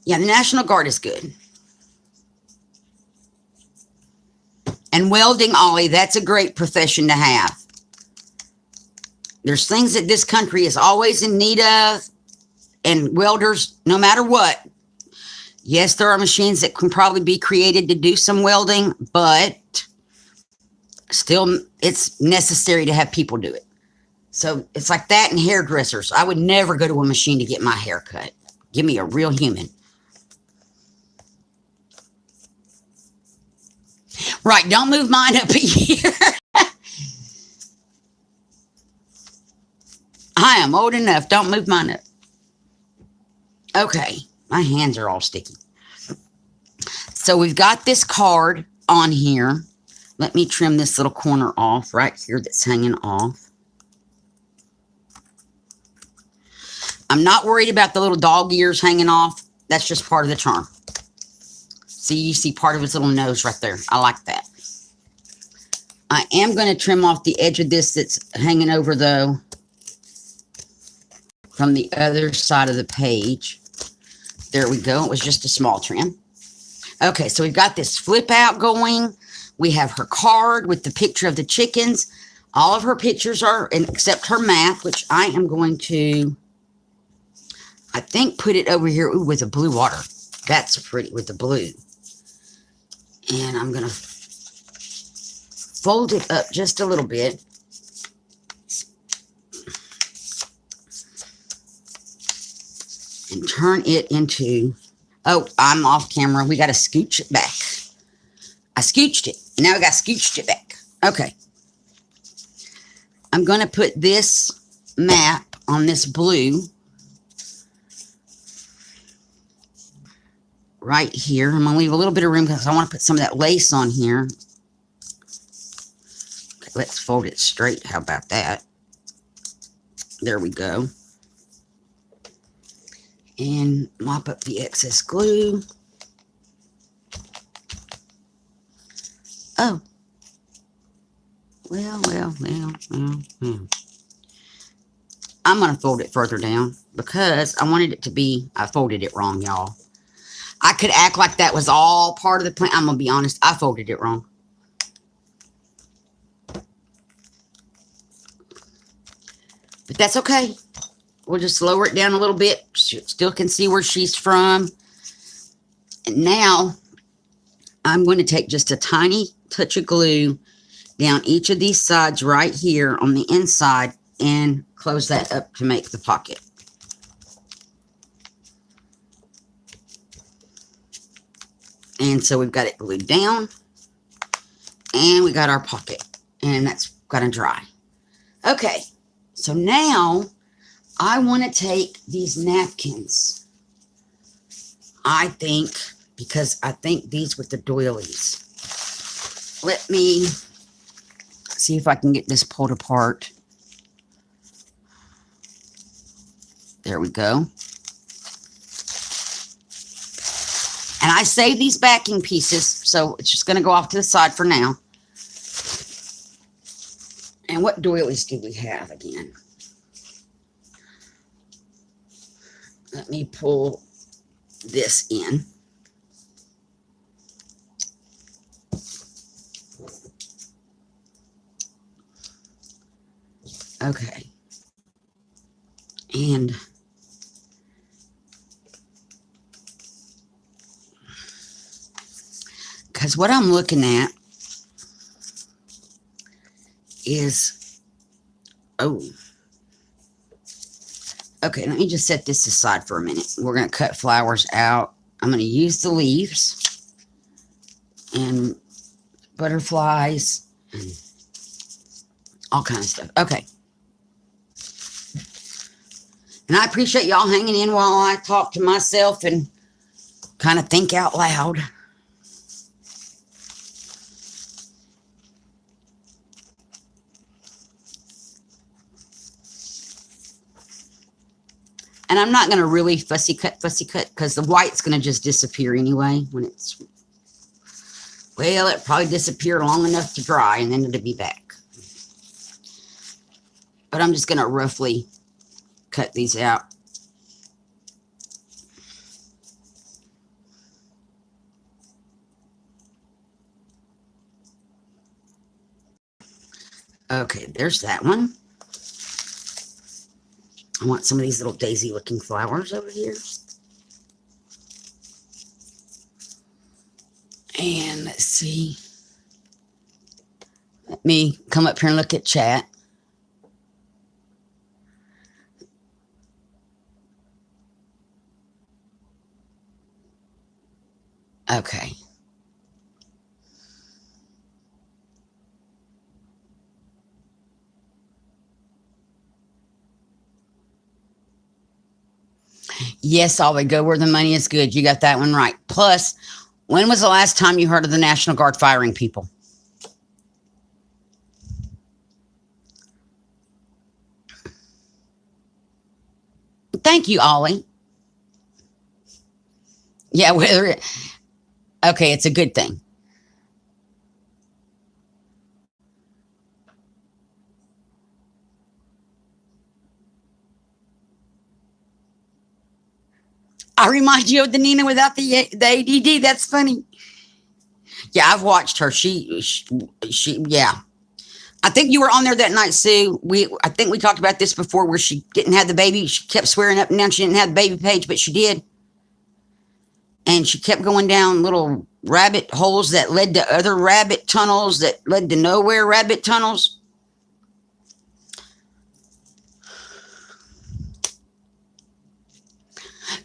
Yeah, the National Guard is good. And welding, Ollie, that's a great profession to have. There's things that this country is always in need of, and welders, no matter what. Yes, there are machines that can probably be created to do some welding, but still, it's necessary to have people do it. So it's like that and hairdressers. I would never go to a machine to get my hair cut. Give me a real human. Right, don't move mine up here. I am old enough. Don't move mine up. Okay, my hands are all sticky. So we've got this card on here. Let me trim this little corner off right here that's hanging off. I'm not worried about the little dog ears hanging off. That's just part of the charm. See, you see part of his little nose right there. I like that. I am going to trim off the edge of this that's hanging over, though, from the other side of the page. There we go. It was just a small trim. Okay, so we've got this flip out going. We have her card with the picture of the chickens. All of her pictures are, except her map, which I am going to, I think, put it over here. Ooh, with the blue water. That's pretty with the blue. And I'm going to fold it up just a little bit. And turn it into, oh, I'm off camera. We got to scooch it back. I scooched it. Now we got scooched it back. Okay. I'm going to put this map on this blue right here. I'm going to leave a little bit of room because I want to put some of that lace on here. Okay, let's fold it straight. How about that? There we go. And mop up the excess glue. Oh. Well. I'm going to fold it further down because I wanted it to be, I folded it wrong, y'all. I could act like that was all part of the plan. I'm going to be honest. I folded it wrong. But that's okay. We'll just lower it down a little bit. Still can see where she's from. And now I'm going to take just a tiny touch of glue down each of these sides right here on the inside and close that up to make the pocket. And so we've got it glued down and we got our pocket, and that's going to dry. Okay, so now I want to take these napkins, I think, because I think these with the doilies. Let me see if I can get this pulled apart. There we go. And I saved these backing pieces, so it's just going to go off to the side for now. And what doilies do we have again? Let me pull this in. Okay. And because what I'm looking at is, oh, okay, let me just set this aside for a minute. We're going to cut flowers out. I'm going to use the leaves and butterflies and all kinds of stuff. Okay. And I appreciate y'all hanging in while I talk to myself and kind of think out loud. And I'm not going to really fussy cut, because the white's going to just disappear anyway when it's, well, it probably disappeared long enough to dry and then it'll be back. But I'm just going to roughly cut these out. Okay, there's that one. I want some of these little daisy looking flowers over here. And let's see. Let me come up here and look at chat. Okay. Yes, always go where the money is good. You got that one right. Plus, when was the last time you heard of the National Guard firing people? Thank you, Ollie. Yeah, whether it, okay, it's a good thing. I remind you of the Nina without the ADD. That's funny. Yeah, I've watched her. She, yeah. I think you were on there that night, Sue. I think we talked about this before, where she didn't have the baby. She kept swearing up and down she didn't have the baby page, but she did. And she kept going down little rabbit holes that led to other rabbit tunnels that led to nowhere rabbit tunnels.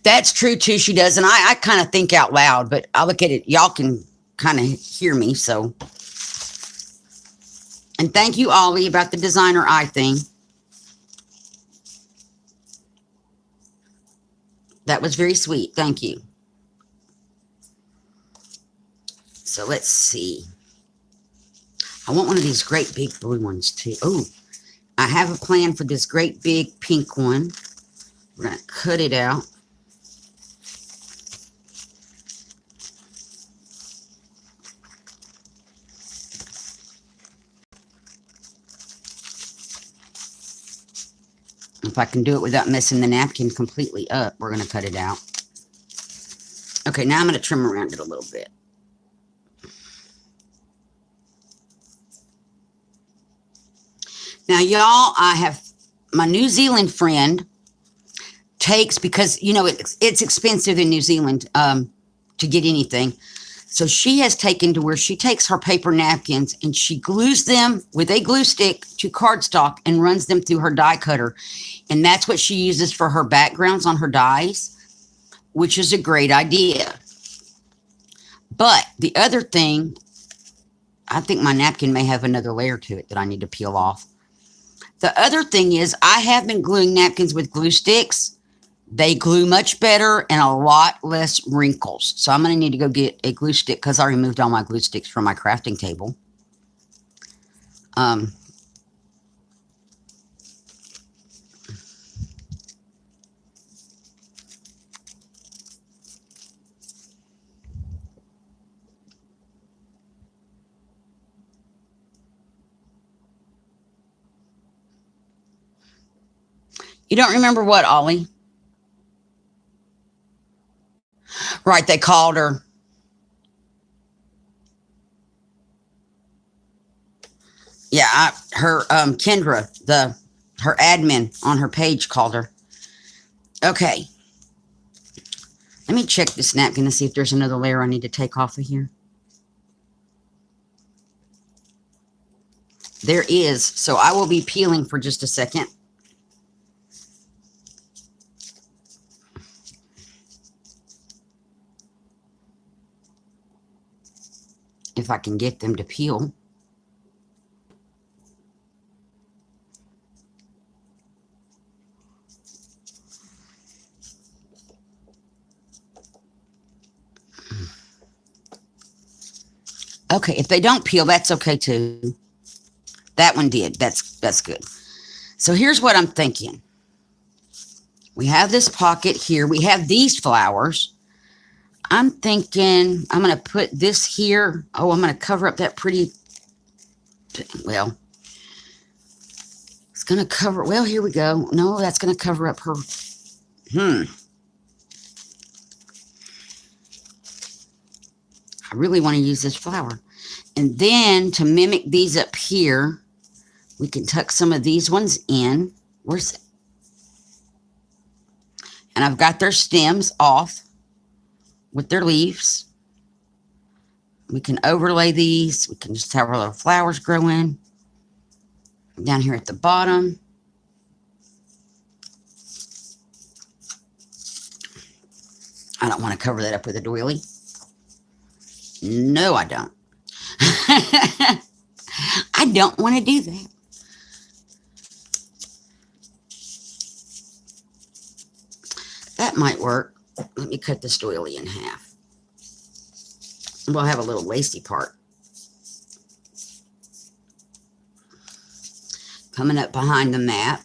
That's true, too. She does. And I kind of think out loud, but I look at it. Y'all can kind of hear me. So, and thank you, Ollie, about the designer eye thing. That was very sweet. Thank you. So let's see. I want one of these great big blue ones, too. Oh, I have a plan for this great big pink one. We're going to cut it out. If I can do it without messing the napkin completely up, we're going to cut it out. Okay, now I'm going to trim around it a little bit. Now, y'all, I have my New Zealand friend takes, because, you know, it's expensive in New Zealand to get anything. So she has taken to where she takes her paper napkins and she glues them with a glue stick to cardstock and runs them through her die cutter. And that's what she uses for her backgrounds on her dies, which is a great idea. But the other thing, I think my napkin may have another layer to it that I need to peel off. The other thing is I have been gluing napkins with glue sticks. They glue much better and a lot less wrinkles. So I'm going to need to go get a glue stick because I removed all my glue sticks from my crafting table. You don't remember what, Ollie? Right, they called her. Yeah, her Kendra, her admin on her page called her. Okay. Let me check this napkin to see if there's another layer I need to take off of here. There is. So I will be peeling for just a second. If I can get them to peel. Okay, if they don't peel, that's okay too. That one did. That's good. So here's what I'm thinking. We have this pocket here. We have these flowers. I'm thinking I'm going to put this here. Oh, I'm going to cover up that pretty, well, it's going to cover, well, here we go. No, that's going to cover up her, I really want to use this flower. And then to mimic these up here, we can tuck some of these ones in. Where's it? And I've got their stems off with their leaves. We can overlay these. We can just have our little flowers growing down here at the bottom. I don't want to cover that up with a doily. No, I don't. I don't want to do that. That might work. Let me cut this doily in half. We'll have a little lacy part coming up behind the map.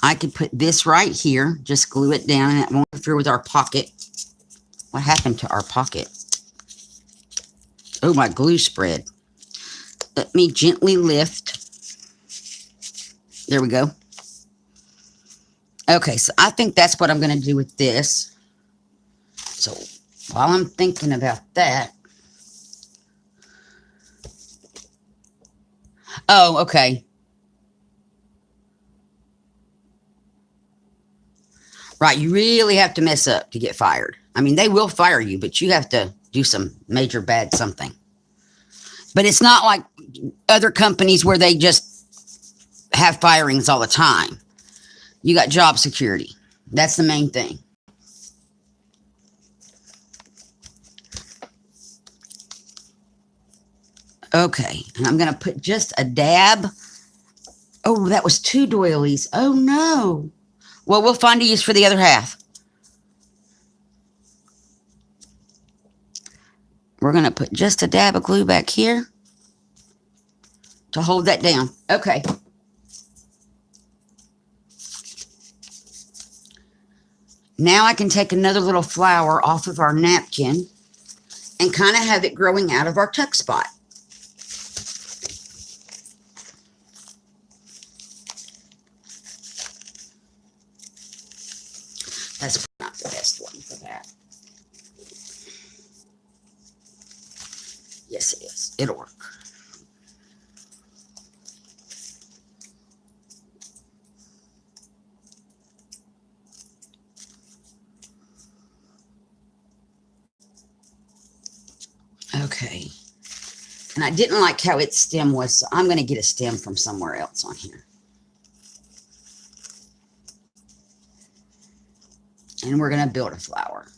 I could put this right here, just glue it down, and it won't interfere with our pocket. What happened to our pocket? Oh, my glue spread. Let me gently lift. There we go. Okay, so I think that's what I'm going to do with this. So while I'm thinking about that. Oh, okay. Right, you really have to mess up to get fired. I mean, they will fire you, but you have to do some major bad something. But it's not like other companies where they just have firings all the time. You got job security. That's the main thing. Okay, and I'm going to put just a dab. Oh, that was 2 doilies. Oh, no. Well, we'll find a use for the other half. We're going to put just a dab of glue back here to hold that down. Okay. Now I can take another little flower off of our napkin and kind of have it growing out of our tuck spot. That's not the best one for that. Yes, it is. It'll work. Okay. And I didn't like how its stem was, so I'm going to get a stem from somewhere else on here. And we're going to build a flower.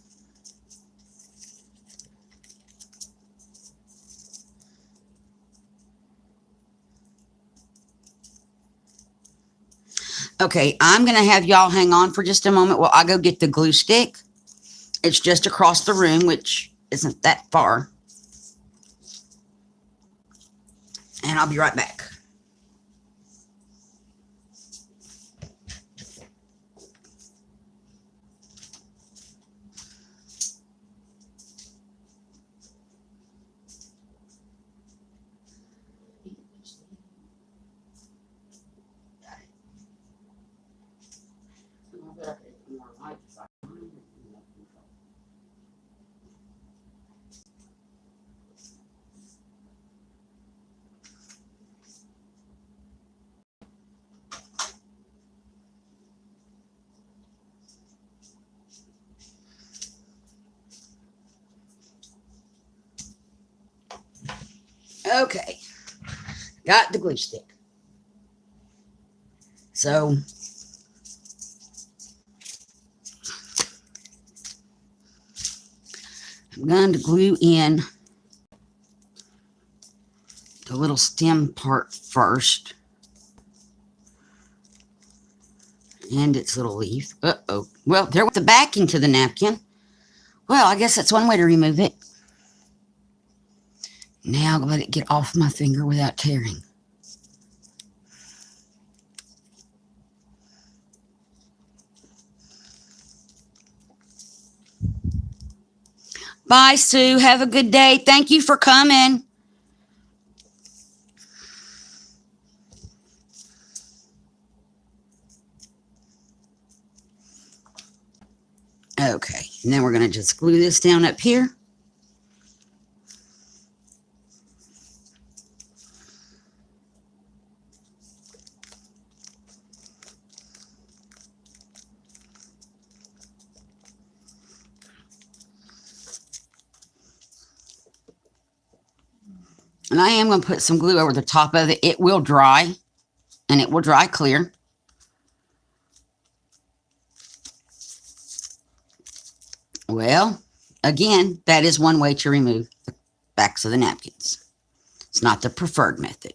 Okay, I'm going to have y'all hang on for just a moment while I go get the glue stick. It's just across the room, which isn't that far. And I'll be right back. Okay. Got the glue stick. So I'm going to glue in the little stem part first. And its little leaf. Uh-oh. Well, there went the backing to the napkin. Well, I guess that's one way to remove it. Now let it get off my finger without tearing. Bye, Sue. Have a good day. Thank you for coming. Okay, and then we're going to just glue this down up here. And I am going to put some glue over the top of it. It will dry, and it will dry clear. Well, again, that is one way to remove the backs of the napkins. It's not the preferred method.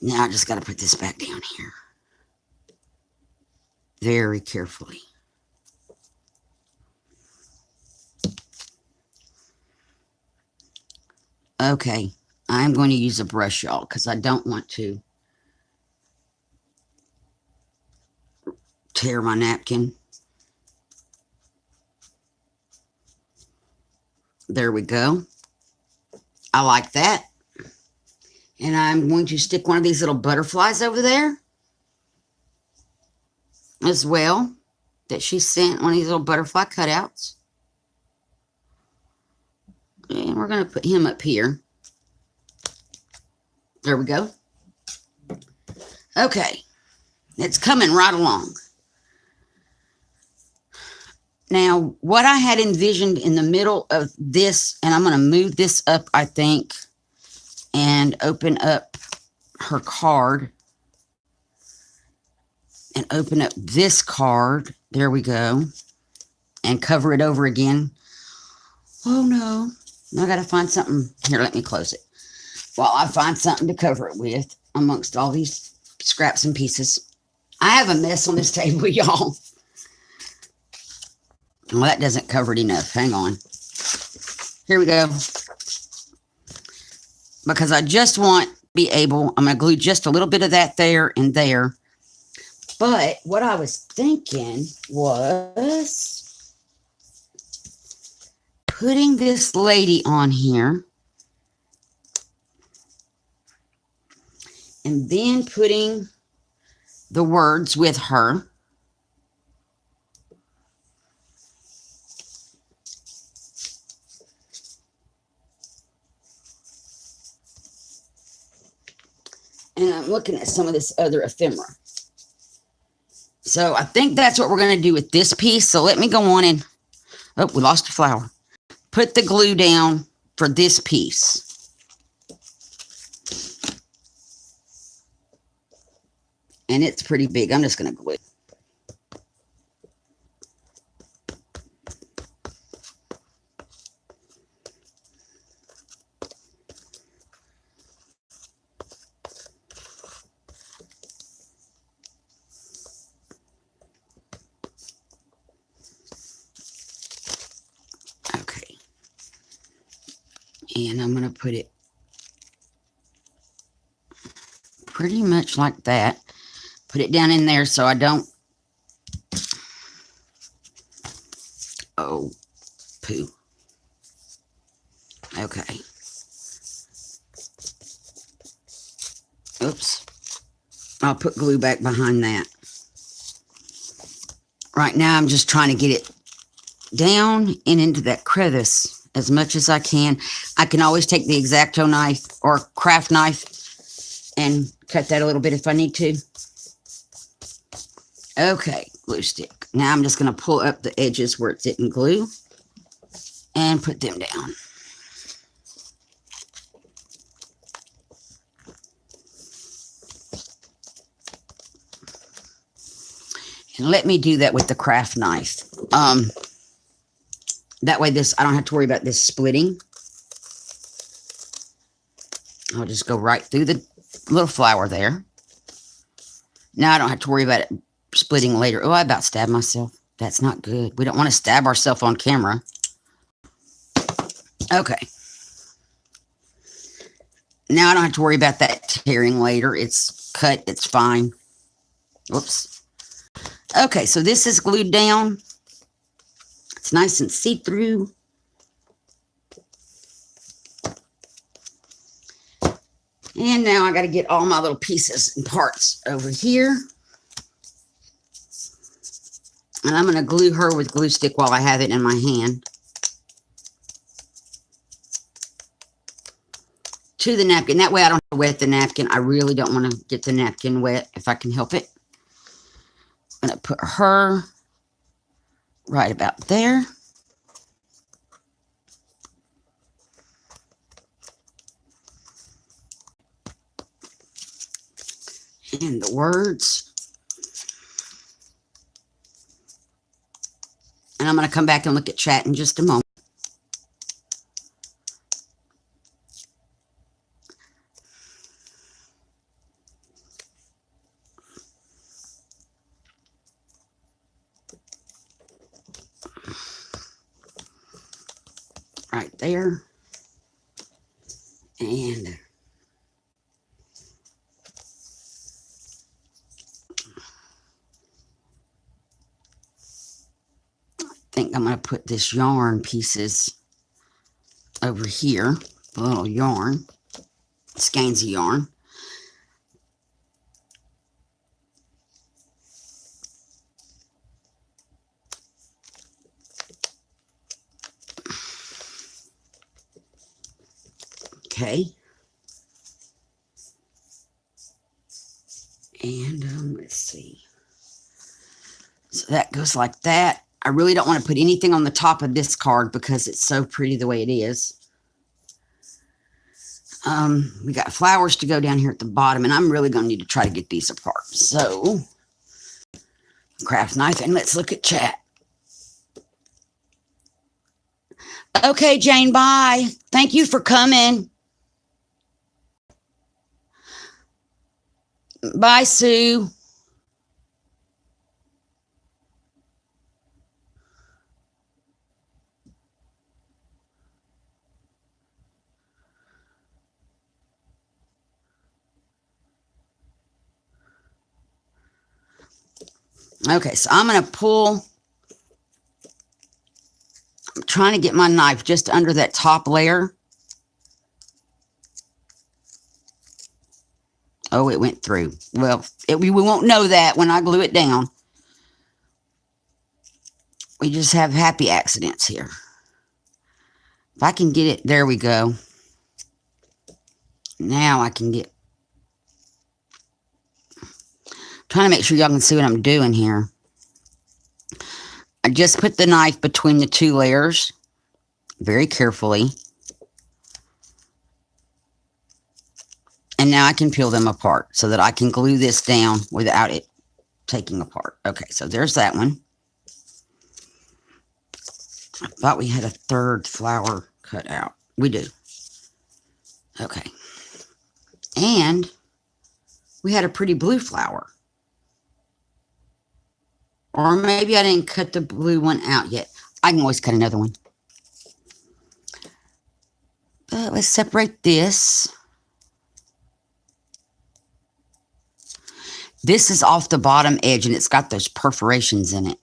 Now I just got to put this back down here. Very carefully. Okay, I'm going to use a brush, y'all, because I don't want to tear my napkin. There we go. I like that. And I'm going to stick one of these little butterflies over there as well, that she sent, one of these little butterfly cutouts. And we're going to put him up here. There we go. Okay. It's coming right along. Now, what I had envisioned in the middle of this, and I'm going to move this up, I think, and open up her card. And open up this card. There we go. And cover it over again. Oh, no. I got to find something. Here, let me close it. While I find something to cover it with amongst all these scraps and pieces. I have a mess on this table, y'all. Well, that doesn't cover it enough. Hang on. Here we go. Because I just want to be able, I'm going to glue just a little bit of that there and there. But what I was thinking was putting this lady on here and then putting the words with her. And I'm looking at some of this other ephemera. So I think that's what we're going to do with this piece. So let me go on and, oh, we lost a flower. Put the glue down for this piece. And it's pretty big. I'm just going to glue it. And I'm going to put it pretty much like that. Put it down in there so I don't, oh, poo. Okay. Oops. I'll put glue back behind that. Right now I'm just trying to get it down and into that crevice as much as I can. I can always take the X-Acto knife or craft knife and cut that a little bit if I need to. Okay, glue stick. Now I'm just going to pull up the edges where it's didn't glue and put them down. And let me do that with the craft knife. That way I don't have to worry about this splitting. I'll just go right through the little flower there. Now I don't have to worry about it splitting later. Oh, I about stabbed myself. That's not good. We don't want to stab ourselves on camera. Okay. Now I don't have to worry about that tearing later. It's cut. It's fine. Whoops. Okay, so this is glued down. It's nice and see-through. And now I got to get all my little pieces and parts over here. And I'm going to glue her with glue stick while I have it in my hand. To the napkin. That way I don't have to wet the napkin. I really don't want to get the napkin wet if I can help it. I'm going to put her right about there. And the words. And I'm going to come back and look at chat in just a moment. Right there. And I think I'm going to put this yarn pieces over here. The little yarn. Skeins of yarn. Okay. And let's see. So that goes like that. I really don't want to put anything on the top of this card because it's so pretty the way it is. We got flowers to go down here at the bottom, and I'm really going to need to try to get these apart. So, craft knife, and let's look at chat. Okay, Jane, bye. Thank you for coming. Bye, Sue. Okay, so I'm going to pull. I'm trying to get my knife just under that top layer. Oh, it went through. Well, we won't know that when I glue it down. We just have happy accidents here. If I can get it, there we go. Now I can get. Trying to make sure y'all can see what I'm doing here. I just put the knife between the two layers very carefully. And now I can peel them apart so that I can glue this down without it taking apart. Okay, so there's that one. I thought we had a third flower cut out. We do. Okay. And we had a pretty blue flower. Or maybe I didn't cut the blue one out yet. I can always cut another one. But let's separate this. This is off the bottom edge and it's got those perforations in it.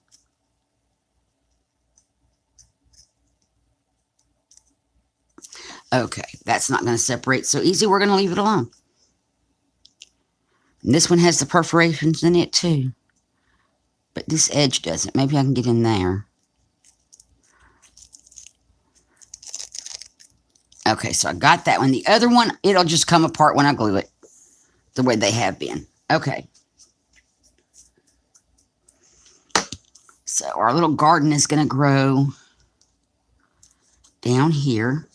Okay, that's not going to separate so easy. We're going to leave it alone. And this one has the perforations in it too. But this edge doesn't. Maybe I can get in there. Okay, so I got that one. The other one, it'll just come apart when I glue it. The way they have been. Okay. So our little garden is going to grow down here.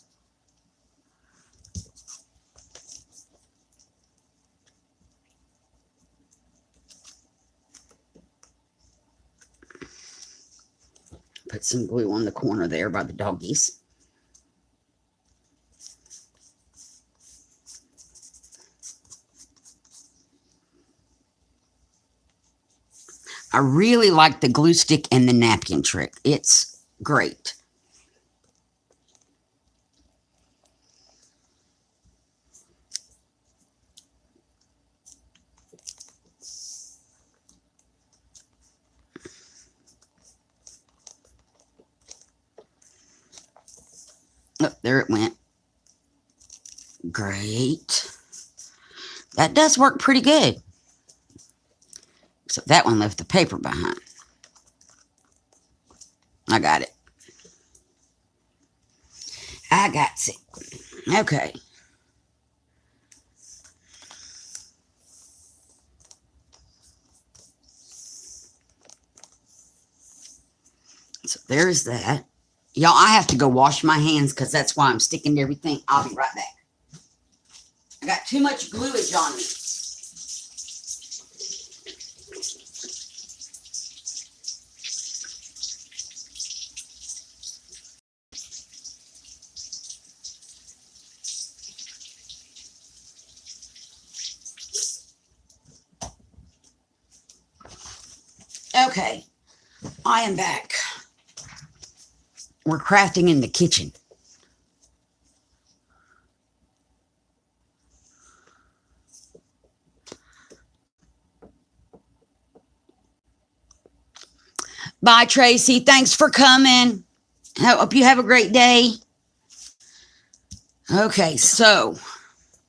Put some glue on the corner there by the doggies. I really like the glue stick and the napkin trick. It's great. Oh, there it went. Great. That does work pretty good. So that one left the paper behind. I got it. I got it. Okay. So there's that. Y'all, I have to go wash my hands because that's why I'm sticking to everything. I'll be right back. I got too much gluage on me. Okay, I am back. We're crafting in the kitchen. Bye, Tracy. Thanks for coming. I hope you have a great day. Okay, so,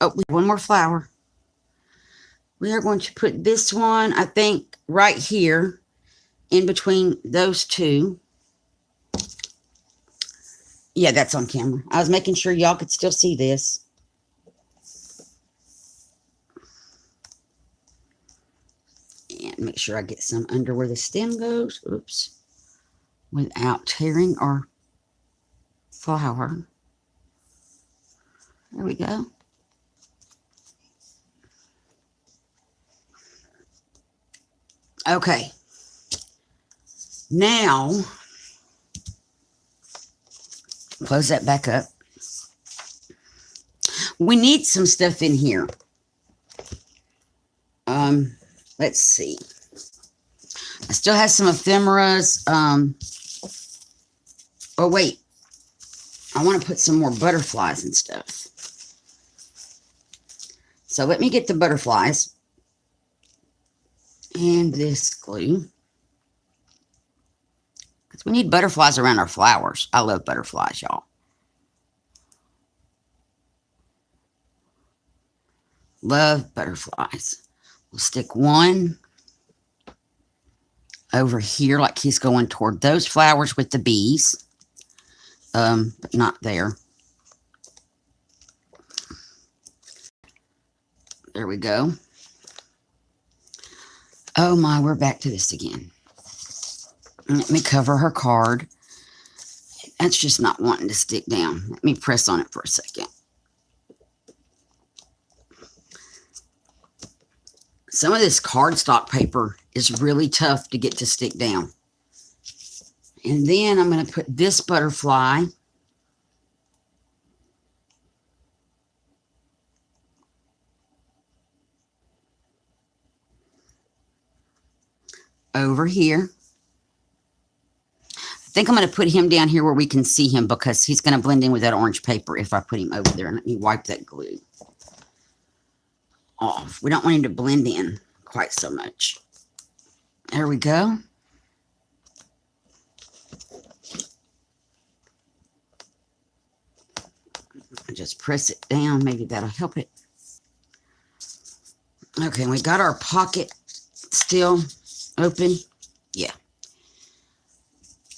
we have one more flower. We are going to put this one, I think, right here in between those two. Yeah, that's on camera. I was making sure y'all could still see this. And make sure I get some under where the stem goes. Oops. Without tearing our flower. There we go. Okay. Now, close that back up. We need some stuff in here. Let's see. I still have some ephemeras. Oh, wait. I want to put some more butterflies and stuff. So let me get the butterflies. And this glue. Because we need butterflies around our flowers. I love butterflies, y'all. Love butterflies. We'll stick one over here like he's going toward those flowers with the bees. But not there. There we go. Oh my, we're back to this again. Let me cover her card. That's just not wanting to stick down. Let me press on it for a second. Some of this cardstock paper is really tough to get to stick down. And then I'm going to put this butterfly over here. I think I'm going to put him down here where we can see him because he's going to blend in with that orange paper if I put him over there. And let me wipe that glue off. We don't want him to blend in quite so much. There we go. I just press it down. Maybe that'll help it. Okay, we got our pocket still open. Yeah.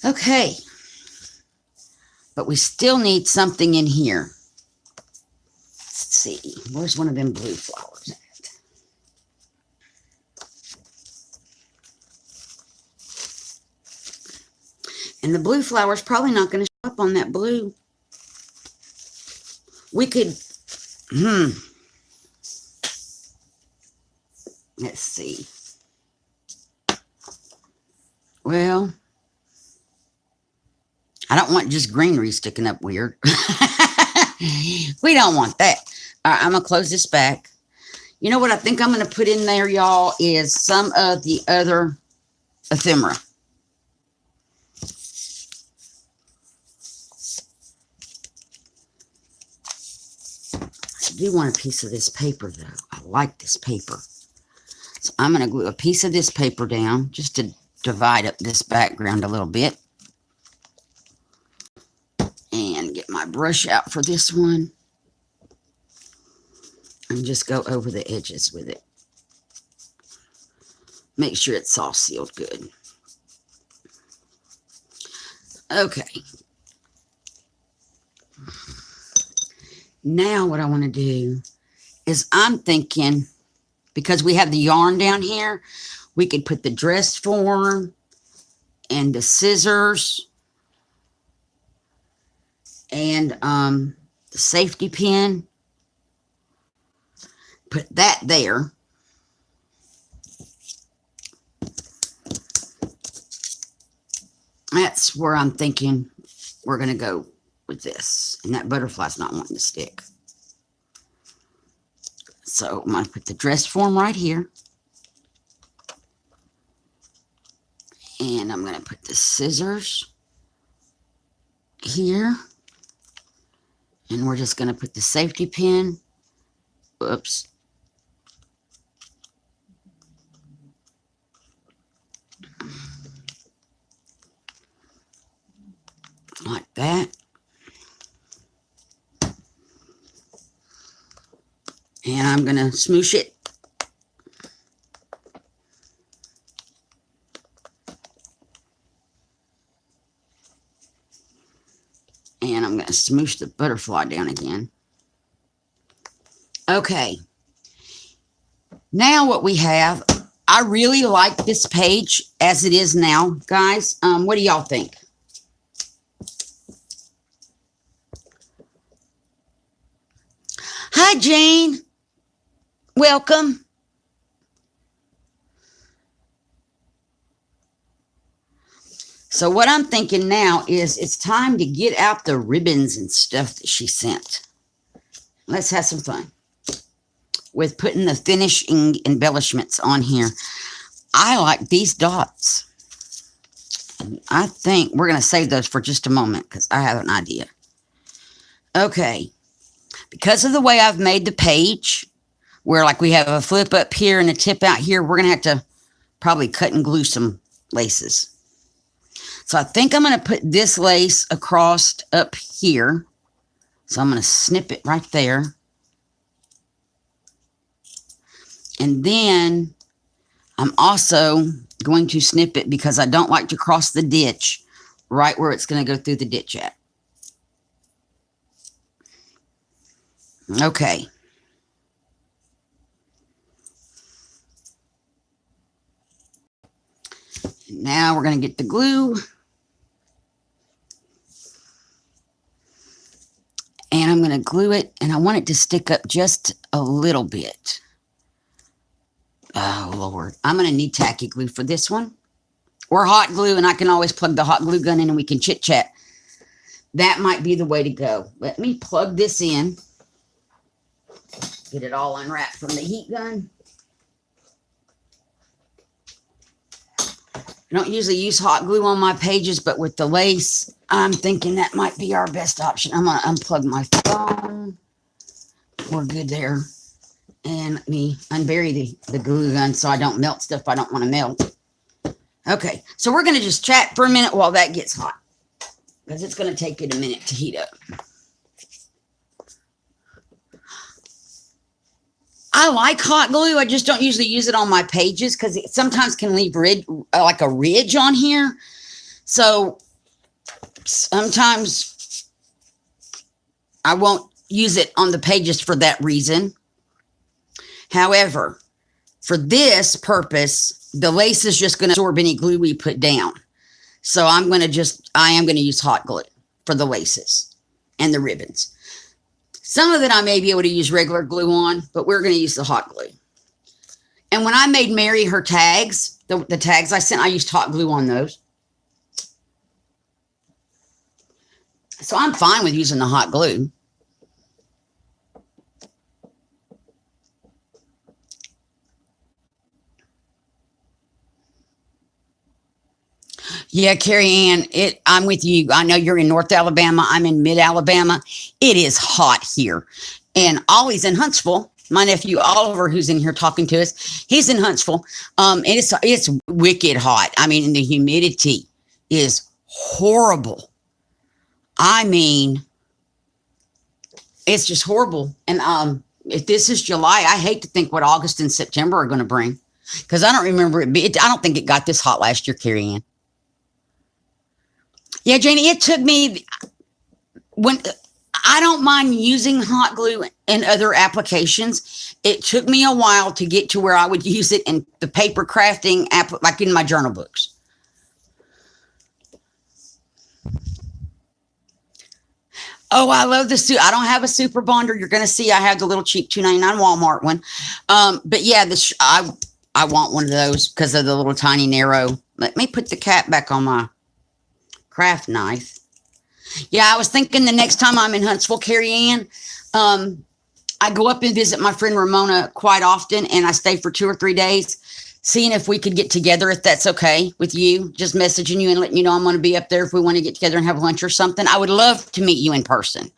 Okay. But we still need something in here. Let's see. Where's one of them blue flowers at? And the blue flower's probably not going to show up on that blue. We could, let's see. Well, I don't want just greenery sticking up weird. We don't want that. All right, I'm going to close this back. You know what I think I'm going to put in there, y'all, is some of the other ephemera. I do want a piece of this paper, though. I like this paper. So I'm going to glue a piece of this paper down just to divide up this background a little bit. And get my brush out for this one. And just go over the edges with it. Make sure it's all sealed good. Okay. Now what I want to do is I'm thinking, because we have the yarn down here, we could put the dress form and the scissors and the safety pin. Put that there. That's where I'm thinking we're going to go with this. And that butterfly's not wanting to stick. So I'm going to put the dress form right here. And I'm going to put the scissors here. And we're just going to put the safety pin. Oops. Like that. And I'm going to smoosh it. And I'm going to smoosh the butterfly down again. Okay. Now what we have, I really like this page as it is now, guys. What do y'all think? Hi, Jane. Welcome. So what I'm thinking now is it's time to get out the ribbons and stuff that she sent. Let's have some fun with putting the finishing embellishments on here. I like these dots. I think we're going to save those for just a moment because I have an idea. Okay. Because of the way I've made the page, where like we have a flip up here and a tip out here, we're going to have to probably cut and glue some laces. So I think I'm going to put this lace across up here. So I'm going to snip it right there. And then I'm also going to snip it because I don't like to cross the ditch right where it's going to go through the ditch at. Okay. Now we're going to get the glue. And I'm going to glue it, and I want it to stick up just a little bit. Oh, Lord. I'm going to need tacky glue for this one. Or hot glue, and I can always plug the hot glue gun in and we can chit-chat. That might be the way to go. Let me plug this in. Get it all unwrapped from the heat gun. I don't usually use hot glue on my pages, but with the lace, I'm thinking that might be our best option. I'm going to unplug my phone. We're good there. And let me unbury the glue gun so I don't melt stuff I don't want to melt. Okay, so we're going to just chat for a minute while that gets hot, because it's going to take it a minute to heat up. I like hot glue. I just don't usually use it on my pages because it sometimes can leave like a ridge on here. So sometimes I won't use it on the pages for that reason. However, for this purpose, the lace is just going to absorb any glue we put down. So I am going to use hot glue for the laces and the ribbons. Some of it I may be able to use regular glue on, but we're going to use the hot glue. And when I made Mary her tags, the tags I sent, I used hot glue on those. So I'm fine with using the hot glue. Yeah, Carrie Ann, I'm with you. I know you're in North Alabama. I'm in Mid Alabama. It is hot here, and Ollie's in Huntsville. My nephew Oliver, who's in here talking to us, he's in Huntsville. And it's wicked hot. I mean, and the humidity is horrible. I mean, it's just horrible. And if this is July, I hate to think what August and September are going to bring, because I don't remember I don't think it got this hot last year, Carrie Ann. Yeah, Janie, it took me when I don't mind using hot glue in other applications. It took me a while to get to where I would use it in the paper crafting app, like in my journal books. Oh, I love the suit. I don't have a super bonder. You're going to see I have the little cheap $2.99 Walmart one. But yeah, I want one of those because of the little tiny narrow. Let me put the cap back on my craft knife. Yeah, I was thinking the next time I'm in Huntsville, Carrie Ann, I go up and visit my friend Ramona quite often, and I stay for 2 or 3 days, seeing if we could get together, if that's okay with you. Just messaging you and letting you know I'm going to be up there if we want to get together and have lunch or something. I would love to meet you in person.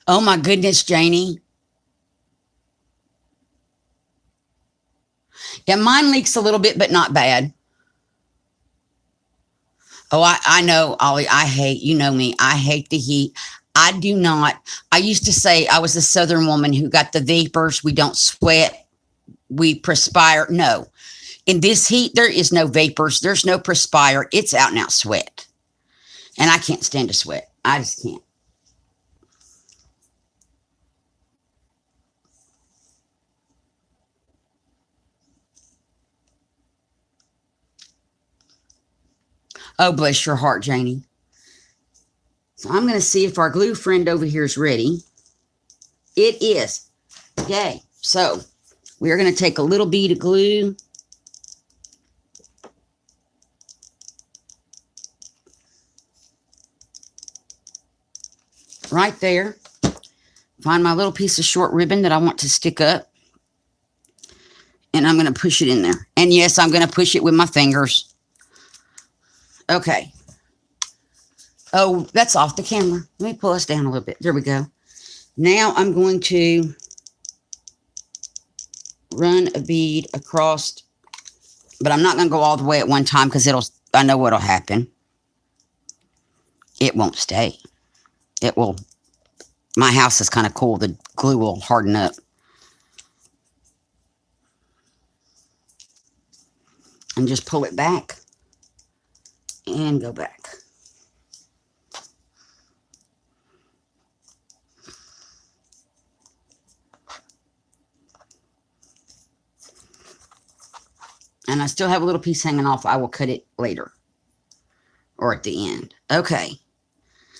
Oh my goodness, Janie. Yeah, mine leaks a little bit, but not bad. Oh, I know, Ollie. I hate, you know me, I hate the heat. I do not. I used to say I was a Southern woman who got the vapors. We don't sweat, we perspire. No, in this heat, there is no vapors. There's no perspire. It's out and out sweat. And I can't stand to sweat. I just can't. Oh, bless your heart, Janie. So I'm going to see if our glue friend over here is ready. It is. Okay. So we're going to take a little bead of glue. Right there. Find my little piece of short ribbon that I want to stick up. And I'm going to push it in there. And yes, I'm going to push it with my fingers. Okay. Oh, that's off the camera. Let me pull us down a little bit. There we go. Now I'm going to run a bead across, but I'm not going to go all the way at one time because I know what'll happen. It won't stay. It will, my house is kind of cool. The glue will harden up. And just pull it back and go back. And I still have a little piece hanging off. I will cut it later or at the end. Okay.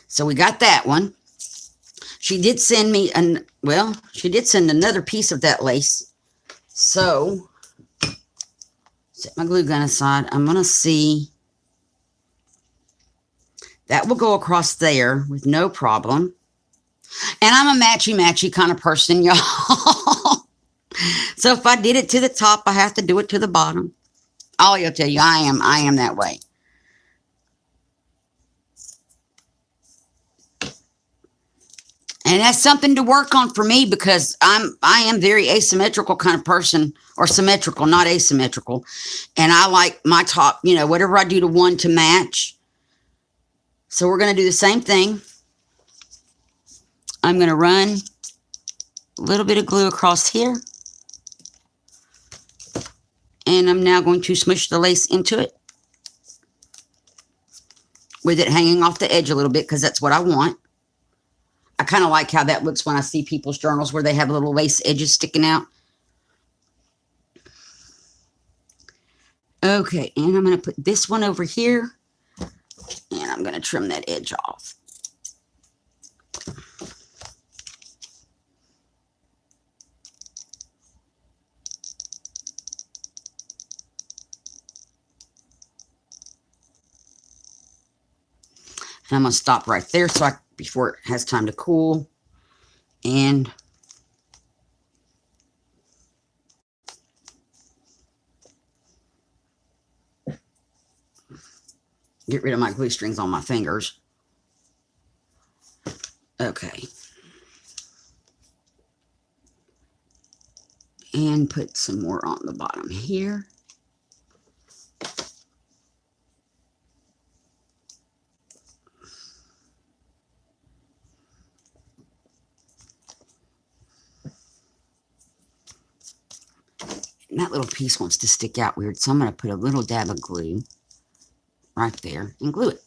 So we got that one. She did send me she did send another piece of that lace. So set my glue gun aside. I'm going to see. That will go across there with no problem. And I'm a matchy-matchy kind of person, y'all. So if I did it to the top, I have to do it to the bottom. I'll tell you, I am that way. And that's something to work on for me because I am very asymmetrical kind of person, or symmetrical, not asymmetrical. And I like my top, whatever I do to one to match. So we're going to do the same thing. I'm going to run a little bit of glue across here. And I'm now going to smush the lace into it with it hanging off the edge a little bit because that's what I want. I kind of like how that looks when I see people's journals where they have little lace edges sticking out. Okay, and I'm going to put this one over here, and I'm going to trim that edge off. And I'm going to stop right there before it has time to cool. And get rid of my glue strings on my fingers. Okay. And put some more on the bottom here. And that little piece wants to stick out weird, so I'm going to put a little dab of glue right there and glue it.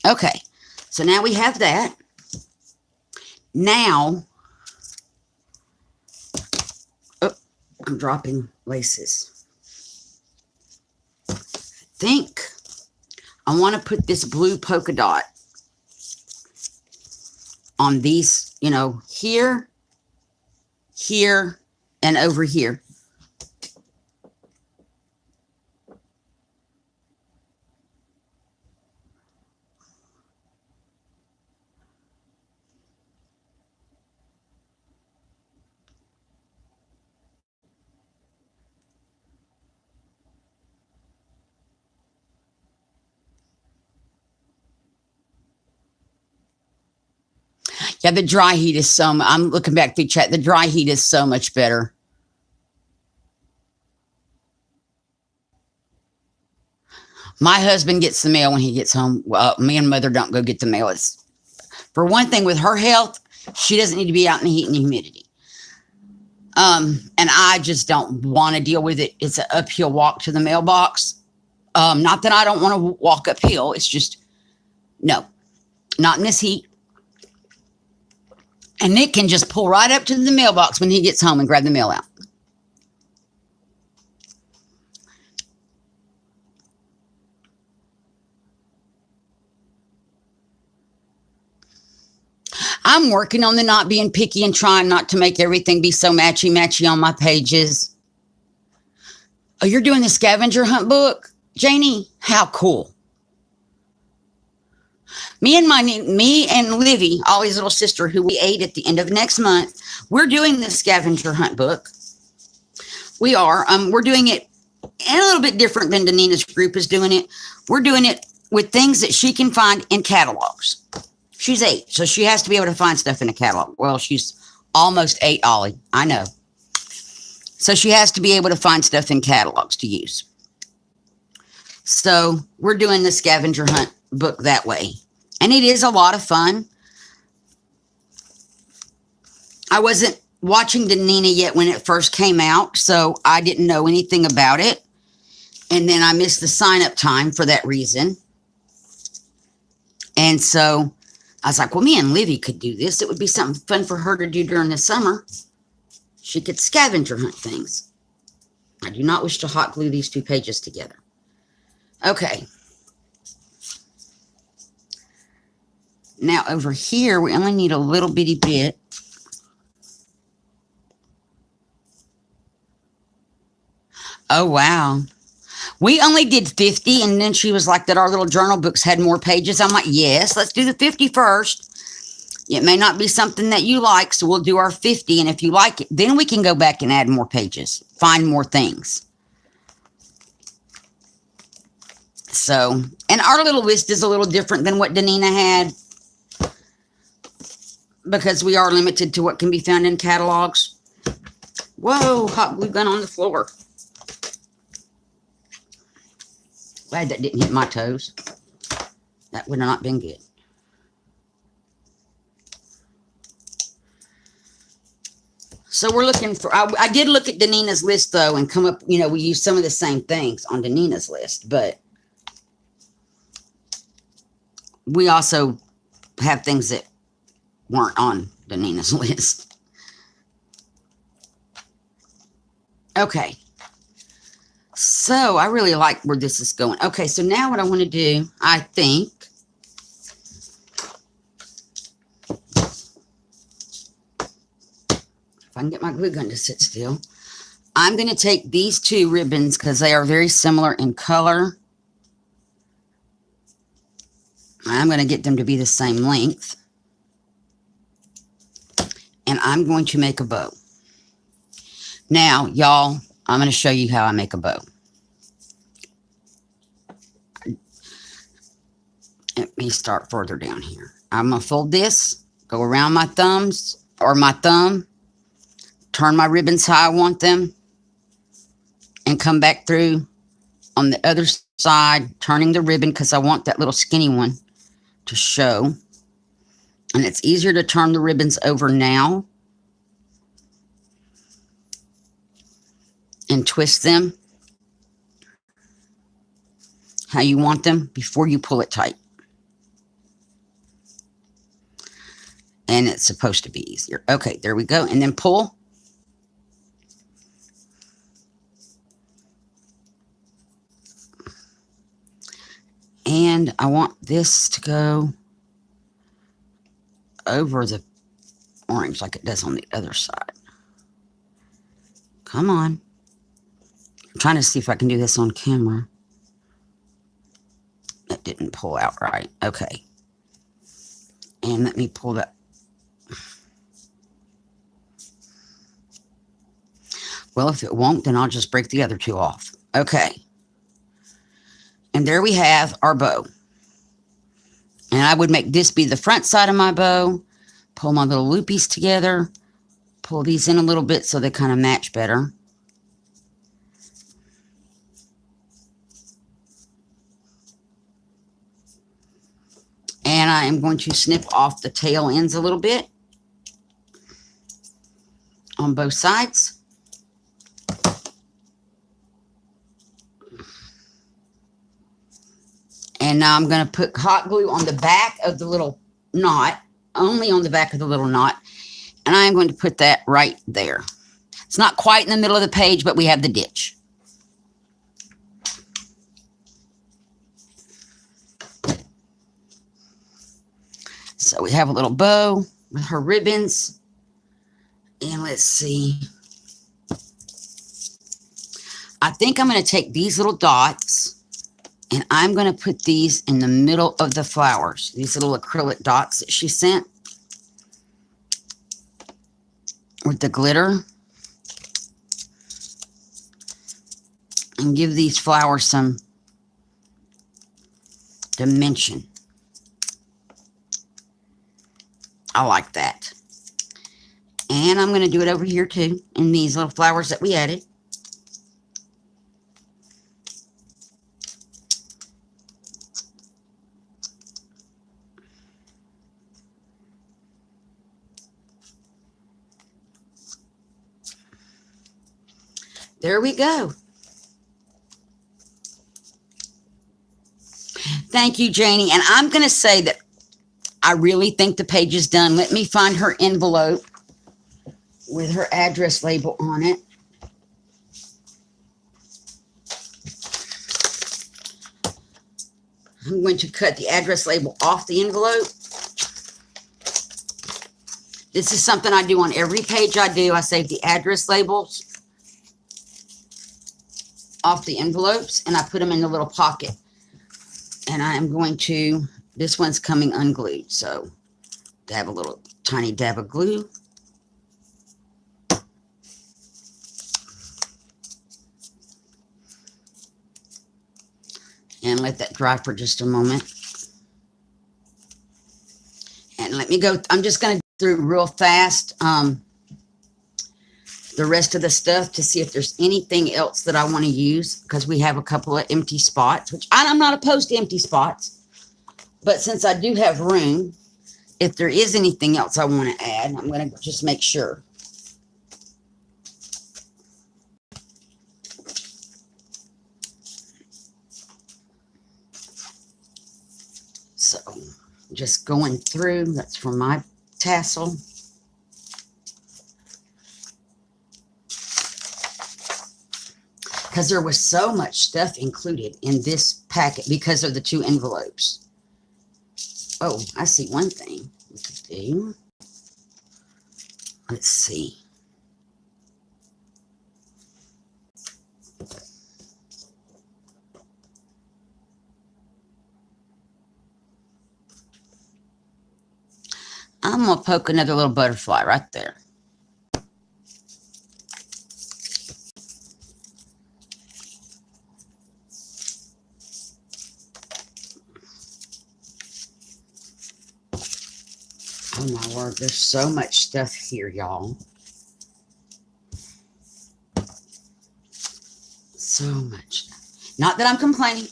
Okay, so now we have that. Now, oh, I'm dropping laces. I think I want to put this blue polka dot on these, you know, here, here, and over here. Yeah, the dry heat is I'm looking back through chat. The dry heat is so much better. My husband gets the mail when he gets home. Well, me and Mother don't go get the mail. It's, for one thing, with her health, she doesn't need to be out in the heat and the humidity. And I just don't want to deal with it. It's an uphill walk to the mailbox. Not that I don't want to walk uphill. It's just, no, not in this heat. And Nick can just pull right up to the mailbox when he gets home and grab the mail out. I'm working on the not being picky and trying not to make everything be so matchy-matchy on my pages. Oh, you're doing the scavenger hunt book? Janie, how cool. Me and Livy, Ollie's little sister, who we ate at the end of next month, we're doing the scavenger hunt book. We are. We're doing it a little bit different than Danina's group is doing it. We're doing it with things that she can find in catalogs. She's 8, so she has to be able to find stuff in a catalog. Well, she's almost 8, Ollie. I know. So she has to be able to find stuff in catalogs to use. So we're doing the scavenger hunt book that way. And it is a lot of fun. I wasn't watching Danina yet when it first came out, so I didn't know anything about it. And then I missed the sign-up time for that reason. And so I was like, well, me and Livy could do this. It would be something fun for her to do during the summer. She could scavenger hunt things. I do not wish to hot glue these 2 pages together. Okay. Now over here, we only need a little bitty bit. Oh, wow. We only did 50, and then she was like that our little journal books had more pages. I'm like, yes, let's do the 50 first. It may not be something that you like, so we'll do our 50, and if you like it, then we can go back and add more pages, find more things. So, and our little list is a little different than what Danina had, because we are limited to what can be found in catalogs. Whoa, hot glue gun on the floor. Glad that didn't hit my toes. That would have not been good. So we're looking for, I did look at Danina's list though and come up, you know, we use some of the same things on Danina's list, but we also have things that weren't on Danina's list. Okay. So I really like where this is going. Okay, so now what I want to do, I think, if I can get my glue gun to sit still, I'm going to take these 2 ribbons because they are very similar in color. going to get them to be the same length. And I'm going to make a bow. Now, y'all, I'm going to show you how I make a bow. Let me start further down here. I'm going to fold this, go around my thumbs, or my thumb, turn my ribbons how I want them, and come back through on the other side, turning the ribbon because I want that little skinny one to show. And it's easier to turn the ribbons over now and twist them how you want them before you pull it tight. And it's supposed to be easier. Okay, there we go. And then pull. And I want this to go over the orange like it does on the other side. Come on. I'm trying to see if I can do this on camera. It didn't pull out right. Okay. And let me pull that. Well, if it won't, then I'll just break the other two off. Okay. And there we have our bow. And I would make this be the front side of my bow. Pull my little loopies together. Pull these in a little bit so they kind of match better. And I am going to snip off the tail ends a little bit on both sides. And now I'm going to put hot glue on the back of the little knot, only on the back of the little knot. And I'm going to put that right there. It's not quite in the middle of the page, but we have the ditch. So we have a little bow with her ribbons. And let's see. I think I'm going to take these little dots and I'm going to put these in the middle of the flowers. These little acrylic dots that she sent with the glitter. And give these flowers some dimension. I like that. And I'm going to do it over here too, in these little flowers that we added. There we go. Thank you, Janie. And I'm going to say that I really think the page is done. Let me find her envelope with her address label on it. I'm going to cut the address label off the envelope. This is something I do on every page I do. I save the address labels off the envelopes and I put them in the little pocket. And I am going to, this one's coming unglued, so dab a little tiny dab of glue. And let that dry for just a moment. And let me go, I'm just going to go through real fast the rest of the stuff to see if there's anything else that I want to use, because we have a couple of empty spots, which I'm not opposed to empty spots, but since I do have room, if there is anything else I want to add, I'm going to just make sure. So just going through, that's for my tassel. Because there was so much stuff included in this packet because of the two envelopes. Oh, I see one thing we could do. Let's see. I'm going to poke another little butterfly right there. Oh my word, there's so much stuff here, y'all. So much. Not that I'm complaining.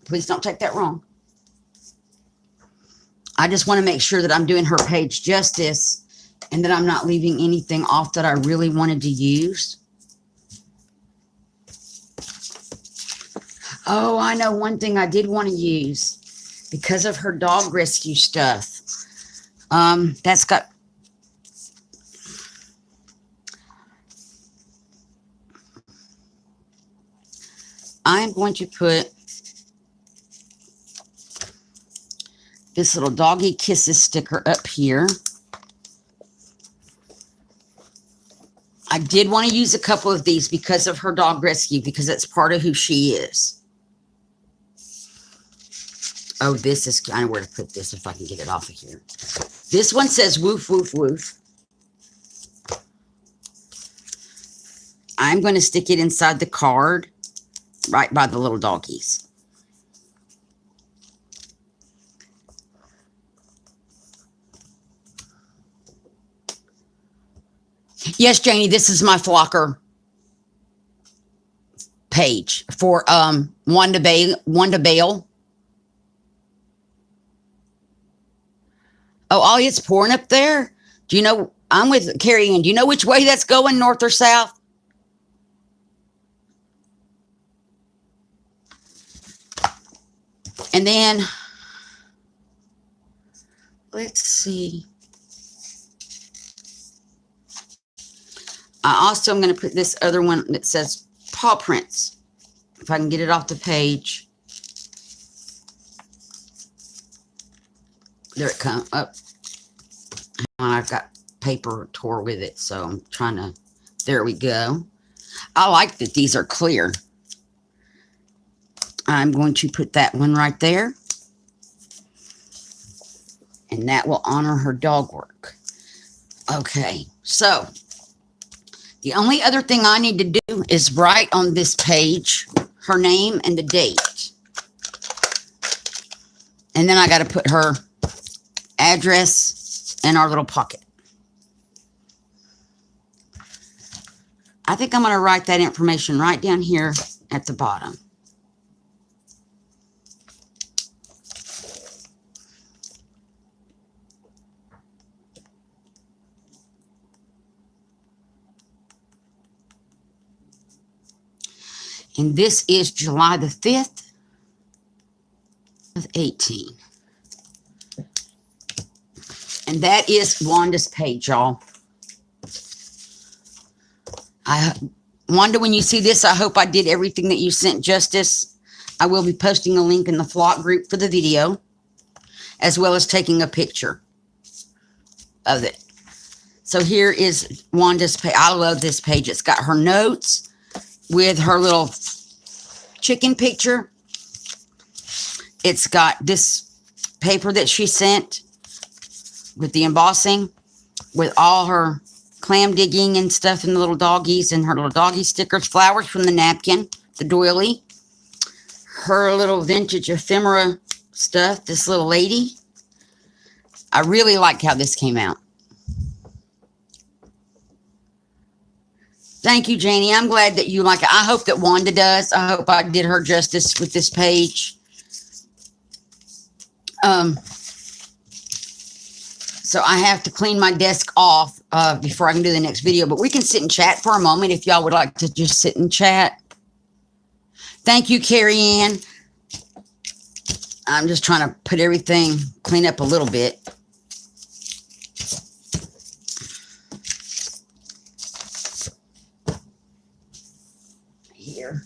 Please don't take that wrong. I just want to make sure that I'm doing her page justice and that I'm not leaving anything off that I really wanted to use. Oh, I know one thing I did want to use because of her dog rescue stuff. That's got... I'm going to put this little doggy kisses sticker up here. I did want to use a couple of these because of her dog rescue, because it's part of who she is. Oh, this is kind of where to put this if I can get it off of here. This one says woof, woof, woof. I'm going to stick it inside the card right by the little doggies. Yes, Janie, this is my flocker page for Wanda Bale. Oh, it's pouring up there. Do you know, I'm with Carrie Ann. Do you know which way that's going, north or south? And then, let's see. I also am going to put this other one that says paw prints. If I can get it off the page. There it comes up. I've got paper tore with it, so I'm trying to... There we go. I like that these are clear. I'm going to put that one right there. And that will honor her dog work. Okay, so the only other thing I need to do is write on this page her name and the date. And then I got to put her address in our little pocket. I think I'm going to write that information right down here at the bottom. And this is July the 5th of 18. And that is Wanda's page, y'all. Wanda, when you see this, I hope I did everything that you sent justice. I will be posting a link in the flock group for the video, as well as taking a picture of it. So here is Wanda's page. I love this page. It's got her notes with her little chicken picture. It's got this paper that she sent with the embossing, with all her clam digging and stuff, and the little doggies and her little doggy stickers, flowers from the napkin, the doily, her little vintage ephemera stuff, this little lady. I really like how this came out. Thank you, Janie. I'm glad that you like it. I hope that Wanda does. I hope I did her justice with this page. So I have to clean my desk off before I can do the next video. But we can sit and chat for a moment if y'all would like to just sit and chat. Thank you, Carrie Ann. I'm just trying to put everything, clean up a little bit. Here.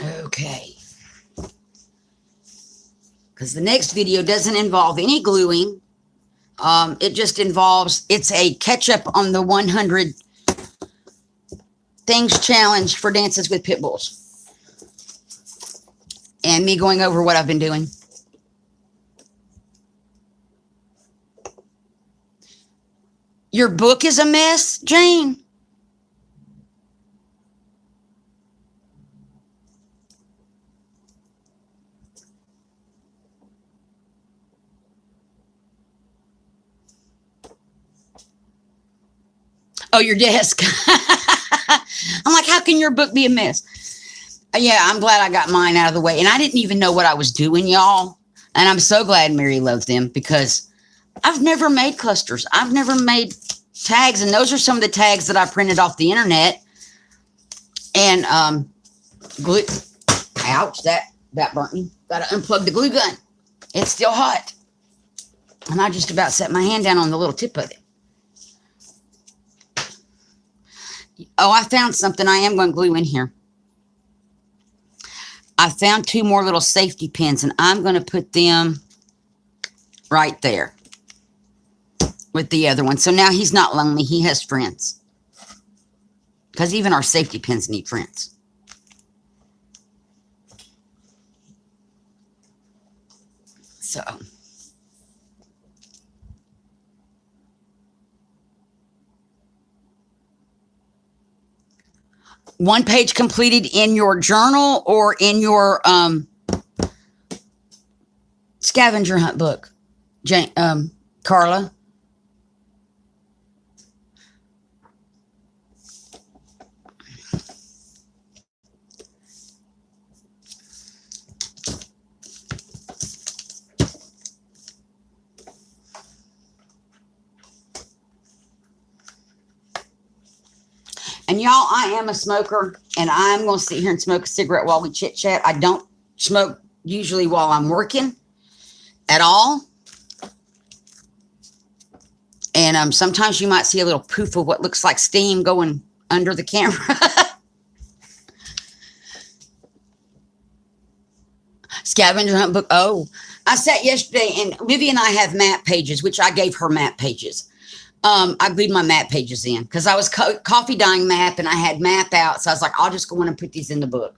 Okay. Because the next video doesn't involve any gluing. It just involves, it's a catch up on the 100 things challenge for Dances with Pit Bulls. And me going over what I've been doing. Your book is a mess, Jane? Oh, your desk. I'm like, how can your book be a mess? Yeah, I'm glad I got mine out of the way. And I didn't even know what I was doing, y'all. And I'm so glad Mary loved them because I've never made clusters. I've never made tags. And those are some of the tags that I printed off the internet. And glue. Ouch, that burnt me. Got to unplug the glue gun. It's still hot. And I just about set my hand down on the little tip of it. Oh, I found something I am going to glue in here. I found 2 more little safety pins, and I'm going to put them right there with the other one. So now he's not lonely. He has friends. Because even our safety pins need friends. So... one page completed in your journal or in your scavenger hunt book, Jane, Carla? And y'all, I am a smoker, and I'm going to sit here and smoke a cigarette while we chit chat. I don't smoke usually while I'm working at all. And sometimes you might see a little poof of what looks like steam going under the camera. Scavenger hunt book. Oh, I sat yesterday, and Livy and I have map pages, which I gave her map pages. I glued my map pages in because I was coffee dyeing map and I had map out. So I was like, I'll just go in and put these in the book.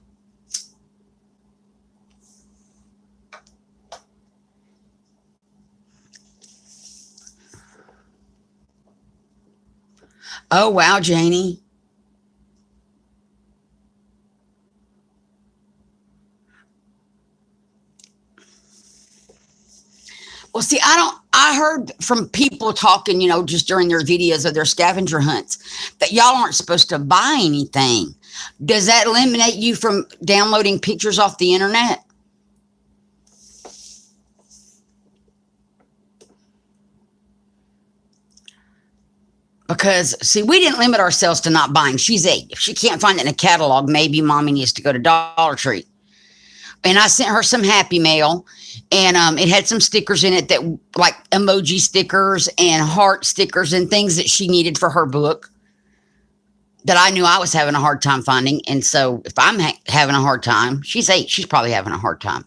Oh, wow, Janie. Well, see, I heard from people talking, just during their videos of their scavenger hunts that y'all aren't supposed to buy anything. Does that eliminate you from downloading pictures off the internet? Because, see, we didn't limit ourselves to not buying. She's 8. If she can't find it in a catalog, maybe mommy needs to go to Dollar Tree. And I sent her some Happy Mail, and it had some stickers in it that, like emoji stickers and heart stickers and things that she needed for her book that I knew I was having a hard time finding. And so if I'm having a hard time, she's 8. She's probably having a hard time.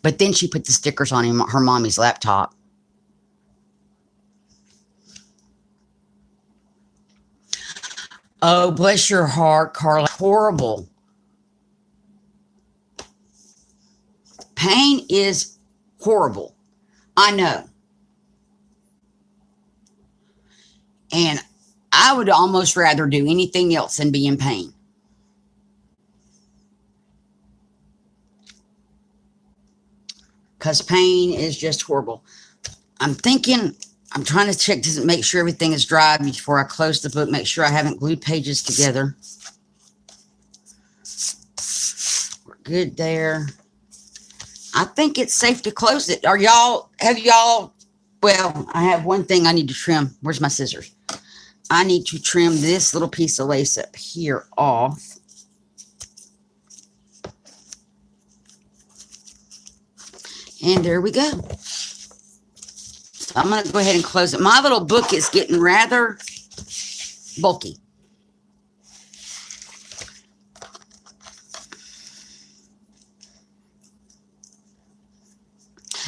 But then she put the stickers on her mommy's laptop. Oh, bless your heart, Carla. Horrible. Pain is horrible. I know. And I would almost rather do anything else than be in pain. Because pain is just horrible. I'm trying to check to make sure everything is dry before I close the book. Make sure I haven't glued pages together. We're good there. I think it's safe to close it. Well, I have one thing I need to trim. Where's my scissors? I need to trim this little piece of lace up here off. And there we go. So I'm going to go ahead and close it. My little book is getting rather bulky.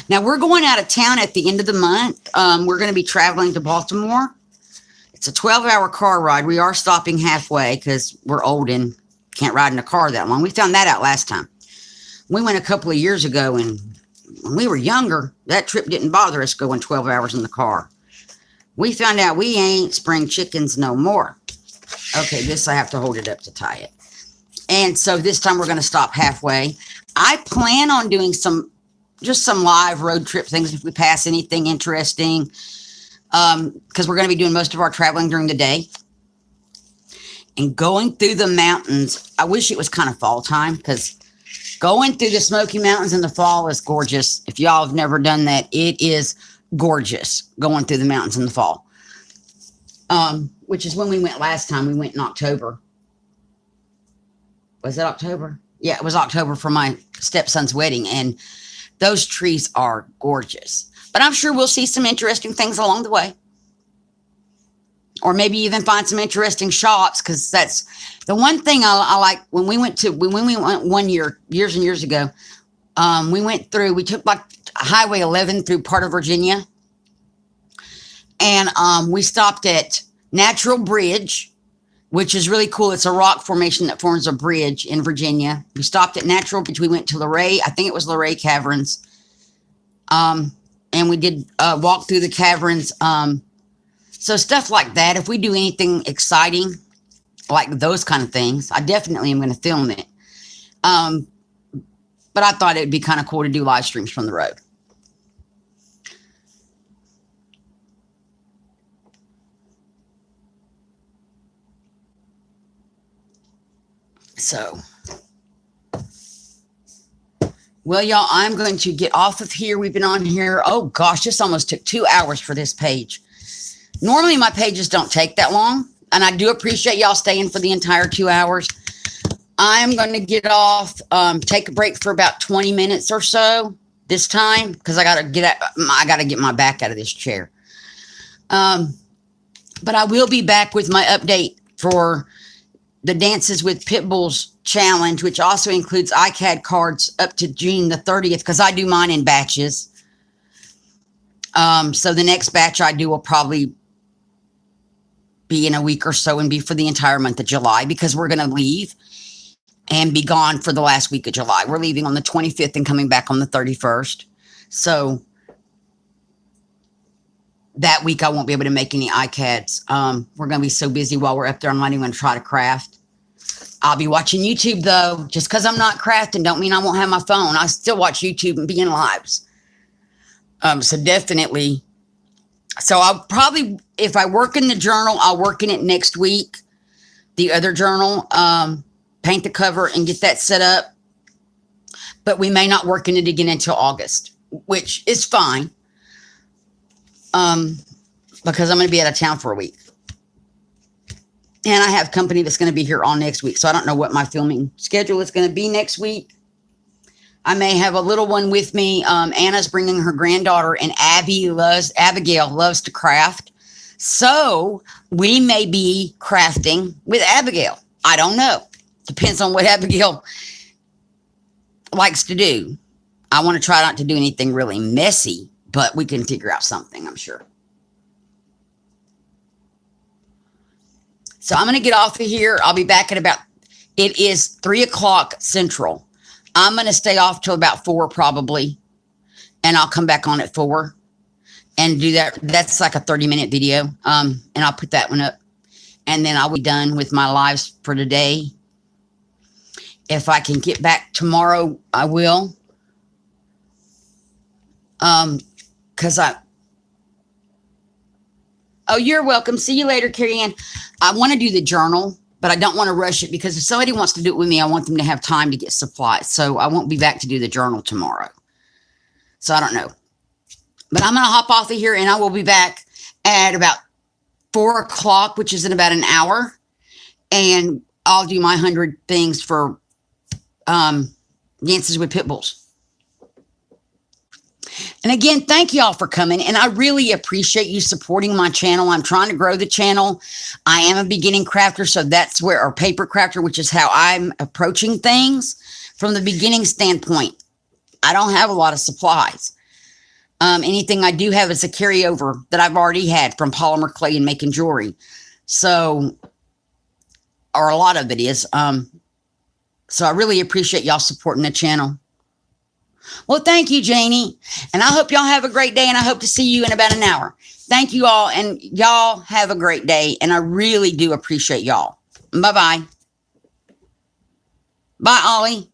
Now, we're going out of town at the end of the month. We're going to be traveling to Baltimore. It's a 12-hour car ride. We are stopping halfway because we're old and can't ride in a car that long. We found that out last time. We went a couple of years ago, and when we were younger, that trip didn't bother us going 12 hours in the car. We found out we ain't spring chickens no more. Okay, this I have to hold it up to tie it. And so this time we're going to stop halfway. I plan on doing just some live road trip things if we pass anything interesting, because we're going to be doing most of our traveling during the day. And going through the mountains, I wish it was kind of fall time, because going through the Smoky Mountains in the fall is gorgeous. If y'all have never done that, it is gorgeous going through the mountains in the fall. Which is when we went last time. We went in October. Was it October? Yeah, it was October for my stepson's wedding, and those trees are gorgeous. But I'm sure we'll see some interesting things along the way. Or maybe even find some interesting shops, because that's the one thing I like. When we went one years and years ago, we took like Highway 11 through part of Virginia, and we stopped at Natural Bridge, which is really cool. It's a rock formation that forms a bridge in Virginia. We stopped at Natural Bridge. We went to Luray. I think it was Luray Caverns. And we did walk through the caverns. So stuff like that. If we do anything exciting, like those kind of things, I definitely am going to film it. But I thought it would be kind of cool to do live streams from the road. So, well, y'all, I'm going to get off of here. We've been on here. Oh, gosh, this almost took 2 hours for this page. Normally, my pages don't take that long, and I do appreciate y'all staying for the entire 2 hours. I'm going to get off, take a break for about 20 minutes or so this time, because I got to get my back out of this chair. But I will be back with my update for the Dances with Pitbulls challenge, which also includes iCAD cards up to June the 30th, because I do mine in batches. So the next batch I do will probably be in a week or so and be for the entire month of July, because we're going to leave and be gone for the last week of July. We're leaving on the 25th and coming back on the 31st. So that week I won't be able to make any iCads. We're going to be so busy while we're up there. I'm not even going to try to craft. I'll be watching YouTube, though. Just because I'm not crafting don't mean I won't have my phone. I still watch YouTube and be in lives. So definitely. So I'll probably, if I work in the journal, I'll work in it next week. The other journal, paint the cover and get that set up. But we may not work in it again until August, which is fine. Because I'm going to be out of town for a week. And I have company that's going to be here all next week. So I don't know what my filming schedule is going to be next week. I may have a little one with me. Anna's bringing her granddaughter, and Abigail loves to craft. So we may be crafting with Abigail. I don't know. Depends on what Abigail likes to do. I want to try not to do anything really messy, but we can figure out something, I'm sure. So I'm going to get off of here. I'll be back at it is 3 o'clock Central. I'm going to stay off till about 4 probably. And I'll come back on at 4 and do that. That's like a 30-minute video. And I'll put that one up. And then I'll be done with my lives for today. If I can get back tomorrow, I will. Because oh, you're welcome. See you later, Carrie Ann. I want to do the journal, but I don't want to rush it, because if somebody wants to do it with me, I want them to have time to get supplies. So I won't be back to do the journal tomorrow. So I don't know. But I'm going to hop off of here, and I will be back at about 4 o'clock, which is in about an hour. And I'll do my 100 things for Dances with Pitbulls. And again, thank y'all for coming. And I really appreciate you supporting my channel. I'm trying to grow the channel. I am a beginning crafter, so that's where, or paper crafter, which is how I'm approaching things from the beginning standpoint. I don't have a lot of supplies. Anything I do have is a carryover that I've already had from polymer clay and making jewelry. So, or a lot of it is. So I really appreciate y'all supporting the channel. Well, thank you, Janie. And I hope y'all have a great day, and I hope to see you in about an hour. Thank you all, and y'all have a great day, and I really do appreciate y'all. Bye-bye. Bye, Ollie.